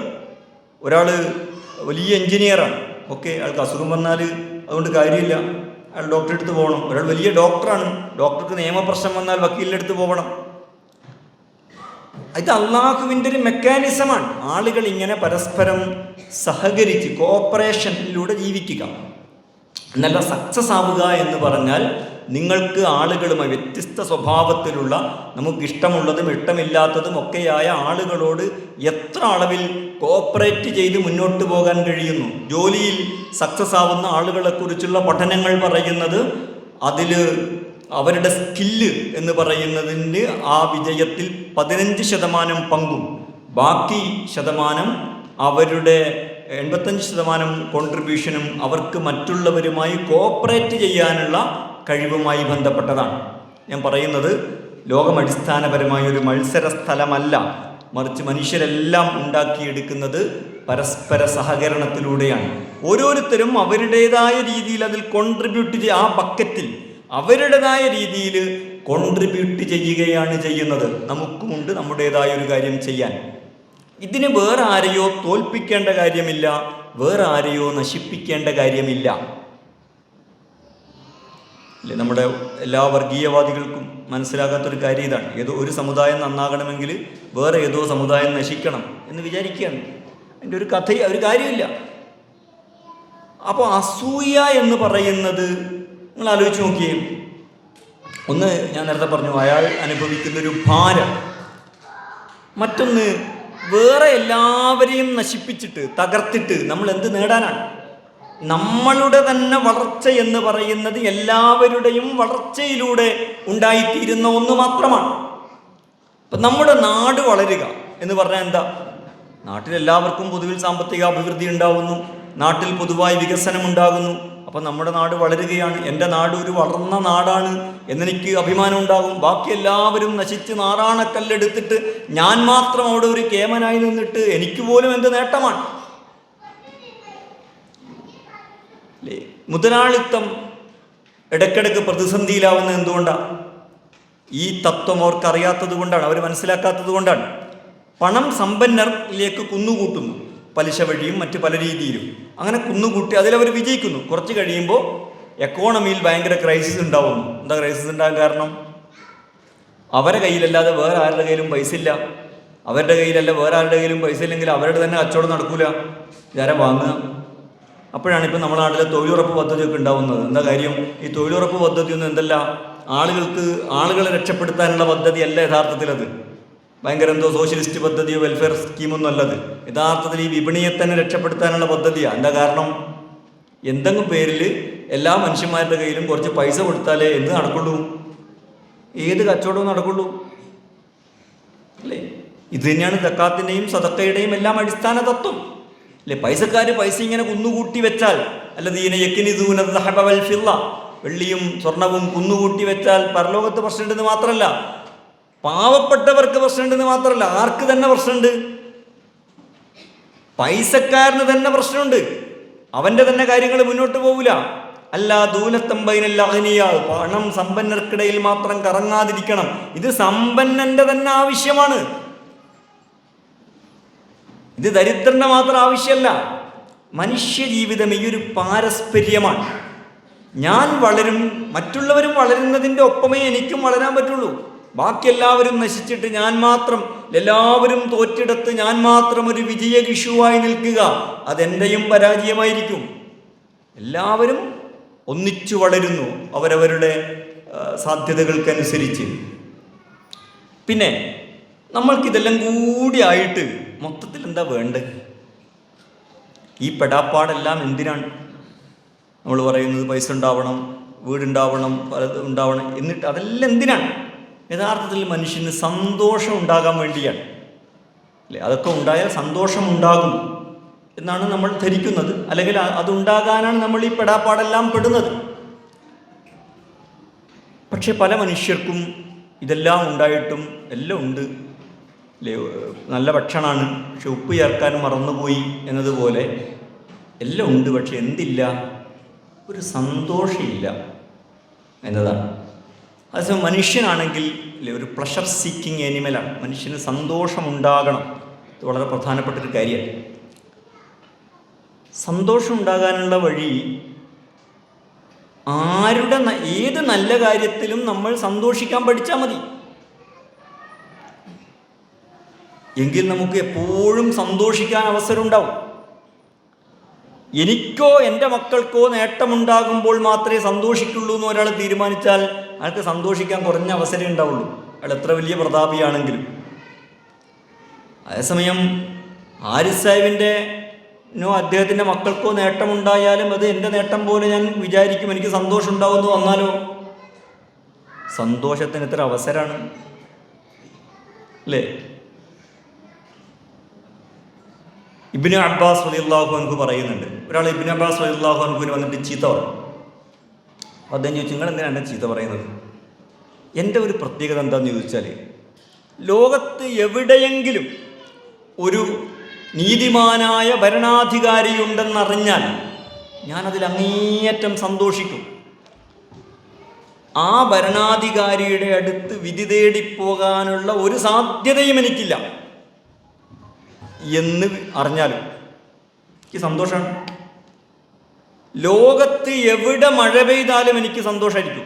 ഒരാൾ വലിയ എൻജിനീയറാണ്, ഓക്കെ, അയാൾക്ക് അസുഖം വന്നാൽ അതുകൊണ്ട് കാര്യമില്ല, അയാൾ ഡോക്ടറെ അടുത്ത് പോകണം. ഒരാൾ വലിയ ഡോക്ടറാണ്, ഡോക്ടർക്ക് നിയമപ്രശ്നം വന്നാൽ വക്കീലിൻ്റെ അടുത്ത് പോകണം. ഇത് അള്ളാഹുവിൻ്റെ ഒരു മെക്കാനിസമാണ്. ആളുകൾ ഇങ്ങനെ പരസ്പരം സഹകരിച്ച് കോപ്പറേഷനിലൂടെ ജീവിക്കുക. നല്ല സക്സസ് ആവുക എന്ന് പറഞ്ഞാൽ നിങ്ങൾക്ക് ആളുകളുമായി വ്യത്യസ്ത സ്വഭാവത്തിലുള്ള, നമുക്കിഷ്ടമുള്ളതും ഇഷ്ടമില്ലാത്തതും ഒക്കെയായ ആളുകളോട് എത്ര അളവിൽ കോപ്പറേറ്റ് ചെയ്ത് മുന്നോട്ട് പോകാൻ കഴിയുന്നു. ജോലിയിൽ സക്സസ് ആവുന്ന ആളുകളെക്കുറിച്ചുള്ള പഠനങ്ങൾ പറയുന്നത് അതിൽ അവരുടെ സ്കില്ല് എന്ന് പറയുന്നതിന് ആ വിജയത്തിൽ 15% പങ്കും ബാക്കി ശതമാനം അവരുടെ 85% കോൺട്രിബ്യൂഷനും അവർക്ക് മറ്റുള്ളവരുമായി കോപ്പറേറ്റ് ചെയ്യാനുള്ള കഴിവുമായി ബന്ധപ്പെട്ടതാണ്. ഞാൻ പറയുന്നത് ലോകം അടിസ്ഥാനപരമായ ഒരു മത്സര സ്ഥലമല്ല, മറിച്ച് മനുഷ്യരെല്ലാം ഉണ്ടാക്കിയെടുക്കുന്നത് പരസ്പര സഹകരണത്തിലൂടെയാണ്. ഓരോരുത്തരും അവരുടേതായ രീതിയിൽ അതിൽ കോൺട്രിബ്യൂട്ട് ആ ബക്കറ്റിൽ അവരുടേതായ രീതിയിൽ കോൺട്രിബ്യൂട്ട് ചെയ്യുകയാണ് ചെയ്യുന്നത്. നമുക്കുമുണ്ട് നമ്മുടേതായ ഒരു കാര്യം ചെയ്യാൻ. ഇതിന് വേറെ ആരെയോ തോൽപ്പിക്കേണ്ട കാര്യമില്ല, വേറെ ആരെയോ നശിപ്പിക്കേണ്ട കാര്യമില്ല. അല്ലേ, നമ്മുടെ എല്ലാ വർഗീയവാദികൾക്കും മനസ്സിലാകാത്തൊരു കാര്യം ഇതാണ്. ഏതോ ഒരു സമുദായം നന്നാകണമെങ്കിൽ വേറെ ഏതോ സമുദായം നശിക്കണം എന്ന് വിചാരിക്കുകയാണ്. അതിൻ്റെ ഒരു കാര്യമില്ല. അപ്പോൾ അസൂയ എന്ന് പറയുന്നത് നിങ്ങൾ ആലോചിച്ച് നോക്കിയേ. ഒന്ന്, ഞാൻ നേരത്തെ പറഞ്ഞു, അയാൾ അനുഭവിക്കുന്നൊരു ഭാരം. മറ്റൊന്ന്, വേറെ എല്ലാവരെയും നശിപ്പിച്ചിട്ട് തകർത്തിട്ട് നമ്മൾ എന്ത് നേടാനാണ്? നമ്മളുടെ തന്നെ വളർച്ച എന്ന് പറയുന്നത് എല്ലാവരുടെയും വളർച്ചയിലൂടെ ഉണ്ടായിത്തീരുന്ന ഒന്ന് മാത്രമാണ്. അപ്പം നമ്മുടെ നാട് വളരുക എന്ന് പറഞ്ഞാൽ എന്താ? നാട്ടിലെല്ലാവർക്കും പൊതുവിൽ സാമ്പത്തിക അഭിവൃദ്ധി ഉണ്ടാകുന്നു, നാട്ടിൽ പൊതുവായി വികസനം ഉണ്ടാകുന്നു. അപ്പം നമ്മുടെ നാട് വളരുകയാണ്. എൻ്റെ നാട് ഒരു വളർന്ന നാടാണ് എന്നെനിക്ക് അഭിമാനം ഉണ്ടാകും. ബാക്കി എല്ലാവരും നശിച്ച് നാറാണക്കല്ലെടുത്തിട്ട് ഞാൻ മാത്രം അവിടെ ഒരു കേമനായി നിന്നിട്ട് എനിക്ക് പോലും എൻ്റെ നേട്ടമാണ്. അല്ലേ, മുതലാളിത്തം ഇടയ്ക്കിടയ്ക്ക് പ്രതിസന്ധിയിലാവുന്നത് എന്തുകൊണ്ടാണ്? ഈ തത്വം അവർക്കറിയാത്തത് കൊണ്ടാണ്, അവർ മനസ്സിലാക്കാത്തത് കൊണ്ടാണ്. പണം സമ്പന്നരിലേക്ക് കുന്നുകൂട്ടുന്നു, പലിശ വഴിയും മറ്റ് പല രീതിയിലും. അങ്ങനെ കുന്നുകൂട്ടി അതിലവർ വിജയിക്കുന്നു. കുറച്ച് കഴിയുമ്പോൾ എക്കോണമിയിൽ ഭയങ്കര ക്രൈസിസ് ഉണ്ടാവുന്നു. എന്താ ക്രൈസിസ് ഉണ്ടാകാൻ കാരണം? അവരുടെ കയ്യിലല്ലാതെ വേറെ ആരുടെ കയ്യിലും പൈസ ഇല്ല. അവരുടെ കയ്യിലല്ല വേറെ ആരുടെ കയ്യിലും പൈസ ഇല്ലെങ്കിൽ അവരുടെ തന്നെ കച്ചവടം നടക്കൂല, ഇതാരെ വാങ്ങുക. അപ്പോഴാണ് ഇപ്പം നമ്മുടെ നാട്ടിലെ തൊഴിലുറപ്പ് പദ്ധതിയൊക്കെ ഉണ്ടാവുന്നത്. എന്താ കാര്യം? ഈ തൊഴിലുറപ്പ് പദ്ധതിയൊന്നും എന്തല്ല, ആളുകളെ രക്ഷപ്പെടുത്താനുള്ള പദ്ധതിയല്ല യഥാർത്ഥത്തിൽ. അത് ഭയങ്കര എന്തോ സോഷ്യലിസ്റ്റ് പദ്ധതിയോ വെൽഫെയർ സ്കീമൊന്നും അല്ലത്. യഥാർത്ഥത്തിൽ ഈ വിപണിയെ തന്നെ രക്ഷപ്പെടുത്താനുള്ള പദ്ധതിയാണ്. എന്താ കാരണം? എന്തെങ്കിലും പേരിൽ എല്ലാ മനുഷ്യന്മാരുടെ കയ്യിലും കുറച്ച് പൈസ കൊടുത്താലേ എന്ത് നടക്കുള്ളൂ? ഏത് കച്ചവടവും നടക്കുള്ളൂ. അല്ലേ? ഇത് തന്നെയാണ് സക്കാത്തിൻ്റെയും സദക്കയുടെയും എല്ലാം അടിസ്ഥാന തത്വം. അല്ലേ? പൈസക്കാർ പൈസ ഇങ്ങനെ കുന്നുകൂട്ടി വെച്ചാൽ, അല്ലദീന യക്നിദൂന ദഹബ വൽ ഫിദ്ദ, വെള്ളിയും സ്വർണവും കുന്നുകൂട്ടി വെച്ചാൽ പരലോകത്ത് പ്രശ്നമുണ്ടെന്ന് മാത്രമല്ല, പാവപ്പെട്ടവർക്ക് പ്രശ്നമുണ്ടെന്ന് മാത്രമല്ല, ആർക്ക് തന്നെ പ്രശ്നമുണ്ട്? പൈസക്കാരന് തന്നെ പ്രശ്നമുണ്ട്. അവൻ്റെ തന്നെ കാര്യങ്ങൾ മുന്നോട്ട് പോകില്ല. അല്ല ദൂലത്തമ്പൈനല്ല അഗ്നിയ, പണം സമ്പന്നർക്കിടയിൽ മാത്രം കറങ്ങാതിരിക്കണം. ഇത് സമ്പന്നന്റെ തന്നെ ആവശ്യമാണ്. ഇത് ദരിദ്രന്റെ മാത്രം ആവശ്യമല്ല. മനുഷ്യ ജീവിതം ഈ ഒരു പാരസ്പര്യമാണ്. ഞാൻ വളരും, മറ്റുള്ളവരും വളരുന്നതിൻ്റെ ഒപ്പമേ എനിക്കും വളരാൻ പറ്റുള്ളൂ. ബാക്കി എല്ലാവരും നശിച്ചിട്ട് ഞാൻ മാത്രം, എല്ലാവരും തോറ്റിടത്ത് ഞാൻ മാത്രം ഒരു വിജയകിഷുവായി നിൽക്കുക, അതെൻ്റെയും പരാജയമായിരിക്കും. എല്ലാവരും ഒന്നിച്ചു വളരുന്നു അവരവരുടെ സാധ്യതകൾക്കനുസരിച്ച്. പിന്നെ നമ്മൾക്കിതെല്ലാം കൂടി ആയിട്ട് മൊത്തത്തിൽ എന്താ വേണ്ടത്? ഈ പെടാപ്പാടെല്ലാം എന്തിനാണ്? നമ്മൾ പറയുന്നത് പൈസ ഉണ്ടാവണം, വീടുണ്ടാവണം, പലതും ഉണ്ടാവണം, എന്നിട്ട് അതെല്ലാം എന്തിനാണ്? യഥാർത്ഥത്തിൽ മനുഷ്യന് സന്തോഷം ഉണ്ടാകാൻ വേണ്ടിയാണ്, അല്ലേ? അതൊക്കെ ഉണ്ടായാൽ സന്തോഷം ഉണ്ടാകും എന്നാണ് നമ്മൾ ധരിക്കുന്നത്. അല്ലെങ്കിൽ അതുണ്ടാകാനാണ് നമ്മൾ ഈ പെടാപ്പാടെല്ലാം പെടുന്നത്. പക്ഷെ പല മനുഷ്യർക്കും ഇതെല്ലാം ഉണ്ടായിട്ടും എല്ലാം ഉണ്ട്, അല്ലേ? നല്ല ഭക്ഷണമാണ്, പക്ഷെ ഉപ്പ് ചേർക്കാൻ മറന്നുപോയി എന്നതുപോലെ എല്ലാം ഉണ്ട്, പക്ഷെ എന്തില്ല? ഒരു സന്തോഷമില്ല എന്നതാണ്. അതേസമയം മനുഷ്യനാണെങ്കിൽ, അല്ലേ, ഒരു പ്ലഷർ സീക്കിങ് ആനിമലാണ്. മനുഷ്യന് സന്തോഷമുണ്ടാകണം. ഇത് വളരെ പ്രധാനപ്പെട്ടൊരു കാര്യമാണ്. സന്തോഷം ഉണ്ടാകാനുള്ള വഴി ഏത് നല്ല കാര്യത്തിലും നമ്മൾ സന്തോഷിക്കാൻ പഠിച്ചാൽ മതി. എങ്കിൽ നമുക്ക് എപ്പോഴും സന്തോഷിക്കാൻ അവസരം ഉണ്ടാവും. എനിക്കോ എൻ്റെ മക്കൾക്കോ നേട്ടമുണ്ടാകുമ്പോൾ മാത്രമേ സന്തോഷിക്കുള്ളൂ എന്ന് ഒരാൾ തീരുമാനിച്ചാൽ അയാൾക്ക് സന്തോഷിക്കാൻ കുറഞ്ഞ അവസരം ഉണ്ടാവുള്ളൂ, അയാൾ എത്ര വലിയ പ്രതാപിയാണെങ്കിലും. അതേസമയം ഹാരിസ് സാഹിബിൻ്റെ അദ്ദേഹത്തിൻ്റെ മക്കൾക്കോ നേട്ടമുണ്ടായാലും അത് എൻ്റെ നേട്ടം പോലെ ഞാൻ വിചാരിക്കും, എനിക്ക് സന്തോഷം ഉണ്ടാവുമെന്ന് വന്നാലോ? സന്തോഷത്തിന് എത്ര അവസരമാണ്, അല്ലേ? ഇബ്നു അബ്ബാസ് റളിയല്ലാഹു അൻഹു പറയുന്നുണ്ട്, ഒരാൾ ഇബ്നു അബ്ബാസ് റളിയല്ലാഹു അൻഹുവിന് വന്നിട്ട് ചീത്ത പറയും. അദ്ദേഹം ചോദിച്ചു, നിങ്ങൾ എന്തിനാണ് എന്നെ ചീത്ത പറയുന്നത്? എൻ്റെ ഒരു പ്രത്യേകത എന്താണെന്ന് ചോദിച്ചാൽ, ലോകത്ത് എവിടെയെങ്കിലും ഒരു നീതിമാനായ ഭരണാധികാരിയുണ്ടെന്നറിഞ്ഞാൽ ഞാനതിൽ അങ്ങേയറ്റം സന്തോഷിക്കും. ആ ഭരണാധികാരിയുടെ അടുത്ത് വിധി തേടിപ്പോകാനുള്ള ഒരു സാധ്യതയും എനിക്കില്ല എന്ന് അറിഞ്ഞാലും എനിക്ക് സന്തോഷമാണ്. ലോകത്ത് എവിടെ മഴ പെയ്താലും എനിക്ക് സന്തോഷമായിരിക്കും.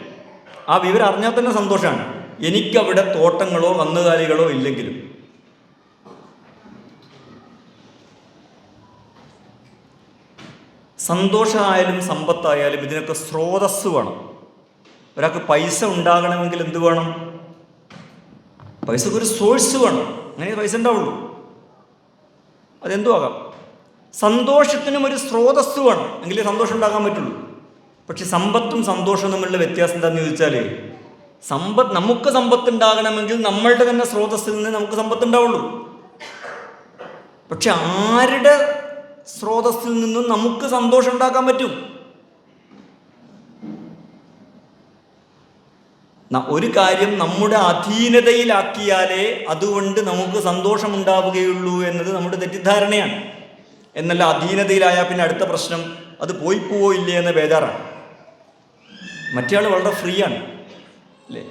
ആ വിവരം അറിഞ്ഞാൽ തന്നെ സന്തോഷമാണ്. എനിക്കവിടെ തോട്ടങ്ങളോ കന്നുകാലികളോ ഇല്ലെങ്കിലും. സന്തോഷമായാലും സമ്പത്തായാലും ഇതിനൊക്കെ സ്രോതസ് വേണം. ഒരാൾക്ക് പൈസ ഉണ്ടാകണമെങ്കിൽ എന്ത് വേണം? പൈസക്കൊരു സോഴ്സ് വേണം, അങ്ങനെ പൈസ ഉണ്ടാവുള്ളൂ. അതെന്തു ആകാം. സന്തോഷത്തിനും ഒരു സ്രോതസ് വേണം, എങ്കിലേ സന്തോഷം ഉണ്ടാകാൻ പറ്റുള്ളൂ. പക്ഷെ സമ്പത്തും സന്തോഷവും തമ്മിലുള്ള വ്യത്യാസം എന്താണെന്ന് ചോദിച്ചാൽ, നമുക്ക് സമ്പത്ത് ഉണ്ടാകണമെങ്കിൽ നമ്മളുടെ തന്നെ സ്രോതസ്സിൽ നിന്ന് നമുക്ക് സമ്പത്ത് ഉണ്ടാവുള്ളൂ. പക്ഷെ ആരുടെ സ്രോതസ്സിൽ നിന്നും നമുക്ക് സന്തോഷം ഉണ്ടാക്കാൻ പറ്റും? ഒരു കാര്യം നമ്മുടെ അധീനതയിലാക്കിയാലേ അതുകൊണ്ട് നമുക്ക് സന്തോഷമുണ്ടാവുകയുള്ളൂ എന്നത് നമ്മുടെ തെറ്റിദ്ധാരണയാണ്. എന്നല്ല, അധീനതയിലായാൽ പിന്നെ അടുത്ത പ്രശ്നം അത് പോയിപ്പോവോ ഇല്ലേ എന്ന ബേജാറാണ്. മറ്റേയാൾ വളരെ ഫ്രീ ആണ്, അല്ലേ?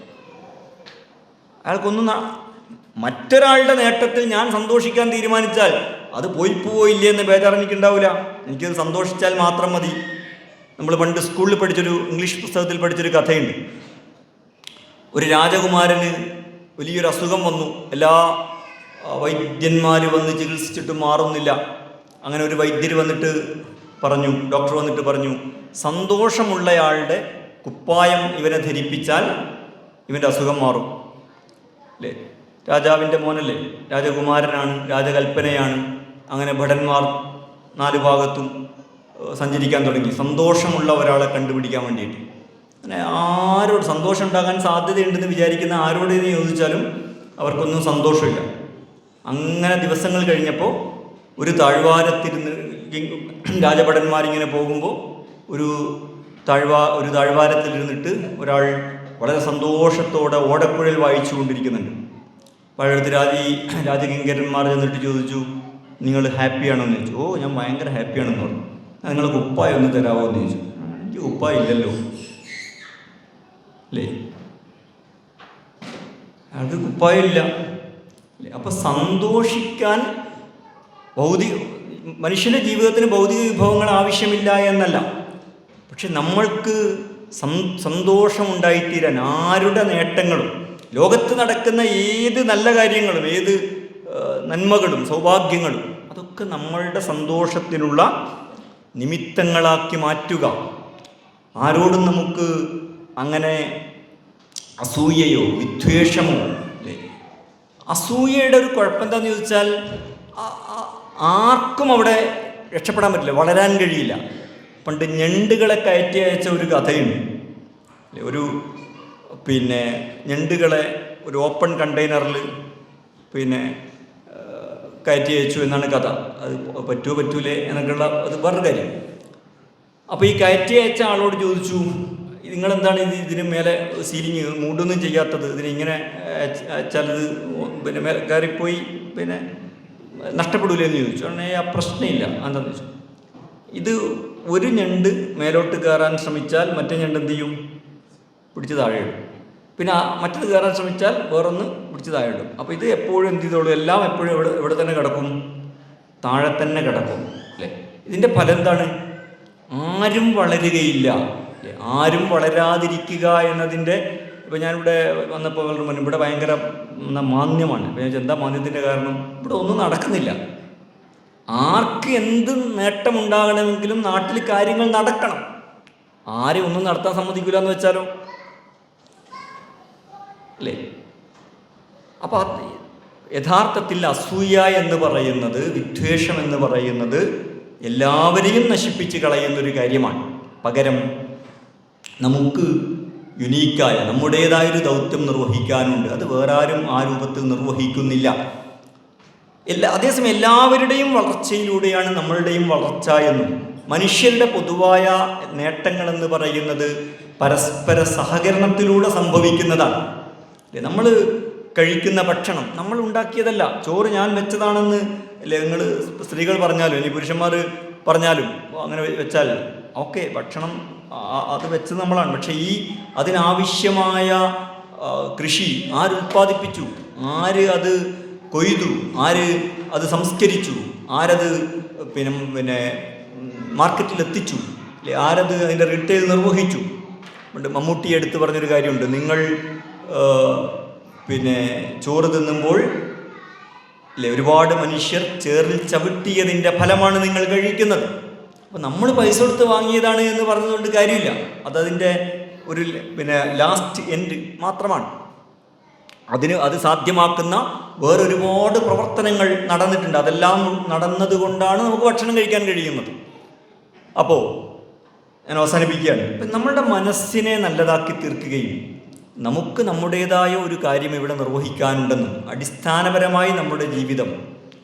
അയാൾക്കൊന്നും മറ്റൊരാളുടെ നേട്ടത്തിൽ ഞാൻ സന്തോഷിക്കാൻ തീരുമാനിച്ചാൽ അത് പോയിപ്പോവോ ഇല്ലേ എന്ന ബേജാർ എനിക്കുണ്ടാവില്ല. എനിക്കത് സന്തോഷിച്ചാൽ മാത്രം മതി. നമ്മൾ പണ്ട് സ്കൂളിൽ പഠിച്ചൊരു ഇംഗ്ലീഷ് പുസ്തകത്തിൽ പഠിച്ചൊരു കഥയുണ്ട്. ഒരു രാജകുമാരന് വലിയൊരു അസുഖം വന്നു. എല്ലാ വൈദ്യന്മാർ വന്ന് ചികിത്സിച്ചിട്ടും മാറുന്നില്ല. അങ്ങനെ ഒരു വൈദ്യർ വന്നിട്ട് പറഞ്ഞു, ഡോക്ടർ വന്നിട്ട് പറഞ്ഞു, സന്തോഷമുള്ളയാളുടെ കുപ്പായം ഇവനെ ധരിപ്പിച്ചാൽ ഇവൻ്റെ അസുഖം മാറും, അല്ലേ? രാജാവിൻ്റെ മോനല്ലേ, രാജകുമാരനാണ്, രാജകൽപ്പനയാണ്. അങ്ങനെ ഭടന്മാർ 4 ഭാഗത്തും സഞ്ചരിക്കാൻ തുടങ്ങി, സന്തോഷമുള്ള ഒരാളെ കണ്ടുപിടിക്കാൻ വേണ്ടിയിട്ട്. അങ്ങനെ ആരോട് സന്തോഷം ഉണ്ടാകാൻ സാധ്യതയുണ്ടെന്ന് വിചാരിക്കുന്ന ആരോട് എന്ന് ചോദിച്ചാലും അവർക്കൊന്നും സന്തോഷമില്ല. അങ്ങനെ ദിവസങ്ങൾ കഴിഞ്ഞപ്പോൾ ഒരു താഴ്വാരത്തിരുന്ന് രാജഭടന്മാരിങ്ങനെ പോകുമ്പോൾ ഒരു താഴ്വാരത്തിലിരുന്നിട്ട് ഒരാൾ വളരെ സന്തോഷത്തോടെ ഓടക്കുഴൽ വായിച്ചു കൊണ്ടിരിക്കുന്നുണ്ട്. പഴയടുത്ത് രാജകിങ്കരന്മാർ ചെന്നിട്ട് ചോദിച്ചു, നിങ്ങൾ ഹാപ്പിയാണോ എന്ന് ചോദിച്ചു. ഓ, ഞാൻ ഭയങ്കര ഹാപ്പിയാണെന്ന് പറഞ്ഞു. നിങ്ങൾ കുപ്പായം ഒന്ന് തരാമോ എന്ന് ചോദിച്ചു. എനിക്ക് കുപ്പായം ഇല്ലല്ലോ അല്ലേ, അത് കുപ്പായമില്ല അല്ലേ. അപ്പം സന്തോഷിക്കാൻ മനുഷ്യൻ്റെ ജീവിതത്തിന് ഭൗതിക വിഭവങ്ങൾ ആവശ്യമില്ല എന്നല്ല, പക്ഷെ നമ്മൾക്ക് സന്തോഷമുണ്ടായിത്തീരാൻ ആരുടെ നേട്ടങ്ങളും ലോകത്ത് നടക്കുന്ന ഏത് നല്ല കാര്യങ്ങളും ഏത് നന്മകളും സൗഭാഗ്യങ്ങളും അതൊക്കെ നമ്മളുടെ സന്തോഷത്തിനുള്ള നിമിത്തങ്ങളാക്കി മാറ്റുക. ആരോടും നമുക്ക് അങ്ങനെ അസൂയയോ വിദ്വേഷമോ അല്ലേ. അസൂയയുടെ ഒരു കുഴപ്പം എന്താണെന്ന് ചോദിച്ചാൽ ആർക്കും അവിടെ രക്ഷപ്പെടാൻ പറ്റില്ല, വളരാൻ കഴിയില്ല. പണ്ട് ഞണ്ടുകളെ കയറ്റി അയച്ച ഒരു കഥയുണ്ട്. ഞണ്ടുകളെ ഒരു ഓപ്പൺ കണ്ടെയ്നറിൽ കയറ്റി അയച്ചു എന്നാണ് കഥ. അത് പറ്റൂലേ എന്നൊക്കെയുള്ള അത് വേറൊരു കാര്യം. അപ്പോൾ ഈ കയറ്റി അയച്ച ആളോട് ചോദിച്ചു, നിങ്ങളെന്താണ് ഇതിന് മേലെ സീലിങ് മൂടൊന്നും ചെയ്യാത്തത്, ഇതിനിങ്ങനെ അയച്ചാൽ ഇത് മേലെ കയറിപ്പോയി നഷ്ടപ്പെടൂലേ എന്ന് ചോദിച്ചു. ഉടനെ ആ പ്രശ്നമില്ല, എന്താണെന്ന് ചോദിച്ചു. ഇത് ഒരു ഞണ്ട് മേലോട്ട് കയറാൻ ശ്രമിച്ചാൽ മറ്റേ ഞണ്ട് എന്ത് ചെയ്യും, പിടിച്ച് താഴെ ഇടും. പിന്നെ മറ്റത് കയറാൻ ശ്രമിച്ചാൽ വേറൊന്ന് പിടിച്ച് താഴെ ഇടും. അപ്പോൾ ഇത് എപ്പോഴും എന്ത് ചെയ്തോളൂ, എല്ലാം എപ്പോഴും എവിടെ തന്നെ കിടക്കും, താഴെ തന്നെ കിടക്കും അല്ലേ. ഇതിൻ്റെ ഫലം എന്താണ്, ആരും വളരുകയില്ല അല്ലേ, ആരും വളരാതിരിക്കുക എന്നതിൻ്റെ. ഇപ്പോൾ ഞാനിവിടെ വന്നപ്പോൾ ഇവിടെ ഭയങ്കര മാന്ദ്യമാണ്. അപ്പോൾ ഞാൻ എന്താ മാന്ദ്യത്തിൻ്റെ കാരണം, ഇവിടെ ഒന്നും നടക്കുന്നില്ല. ആർക്ക് എന്ത് നേട്ടമുണ്ടാകണമെങ്കിലും നാട്ടിൽ കാര്യങ്ങൾ നടക്കണം. ആരും ഒന്നും നടത്താൻ സമ്മതിക്കില്ല എന്ന് വെച്ചാലോ അല്ലേ. അപ്പോൾ യഥാർത്ഥത്തിൽ അസൂയ എന്ന് പറയുന്നത്, വിദ്വേഷം എന്ന് പറയുന്നത് എല്ലാവരെയും നശിപ്പിച്ച് കളയുന്നൊരു കാര്യമാണ്. പകരം നമുക്ക് യുനീക്കായ നമ്മുടേതായൊരു ദൗത്യം നിർവഹിക്കാനുണ്ട്. അത് വേറെ ആരും ആ രൂപത്തിൽ നിർവഹിക്കുന്നില്ല. അതേസമയം എല്ലാവരുടെയും വളർച്ചയിലൂടെയാണ് നമ്മളുടെയും വളർച്ച എന്നും മനുഷ്യരുടെ പൊതുവായ നേട്ടങ്ങളെന്ന് പറയുന്നത് പരസ്പര സഹകരണത്തിലൂടെ സംഭവിക്കുന്നതാണ്. നമ്മൾ കഴിക്കുന്ന ഭക്ഷണം നമ്മൾ ഉണ്ടാക്കിയതല്ല, ചോറ് ഞാൻ വെച്ചതാണെന്ന് അല്ലേ നിങ്ങൾ സ്ത്രീകൾ പറഞ്ഞാലും ഇനി പുരുഷന്മാർ പറഞ്ഞാലും അങ്ങനെ വെച്ചാൽ ഓക്കെ, ഭക്ഷണം അത് വെച്ചത് നമ്മളാണ്. പക്ഷേ അതിനാവശ്യമായ കൃഷി ആരുൽപ്പാദിപ്പിച്ചു, ആര് അത് കൊയ്തു, ആര് അത് സംസ്കരിച്ചു, ആരത് മാർക്കറ്റിലെത്തിച്ചു അല്ലെ, ആരത് അതിൻ്റെ റീറ്റെയിൽ നിർവഹിച്ചു. മമ്മൂട്ടി എടുത്ത് പറഞ്ഞൊരു കാര്യമുണ്ട്, നിങ്ങൾ ചോറ് തിന്നുമ്പോൾ അല്ലേ ഒരുപാട് മനുഷ്യർ ചേറിൽ ചവിട്ടിയതിൻ്റെ ഫലമാണ് നിങ്ങൾ കഴിക്കുന്നത്. അപ്പോൾ നമ്മൾ പൈസ കൊടുത്ത് വാങ്ങിയതാണ് എന്ന് പറഞ്ഞതുകൊണ്ട് കാര്യമില്ല, അതതിൻ്റെ ഒരു ലാസ്റ്റ് എൻഡ് മാത്രമാണ്. അത് സാധ്യമാക്കുന്ന വേറൊരുപാട് പ്രവർത്തനങ്ങൾ നടന്നിട്ടുണ്ട്. അതെല്ലാം നടന്നതുകൊണ്ടാണ് നമുക്ക് ഭക്ഷണം കഴിക്കാൻ കഴിയുന്നത്. അപ്പോൾ ഞാൻ അവസാനിപ്പിക്കുകയാണ്. നമ്മളുടെ മനസ്സിനെ നല്ലതാക്കി തീർക്കുകയും നമുക്ക് നമ്മുടേതായ ഒരു കാര്യം ഇവിടെ നിർവഹിക്കാനുണ്ടെന്നും അടിസ്ഥാനപരമായി നമ്മുടെ ജീവിതം,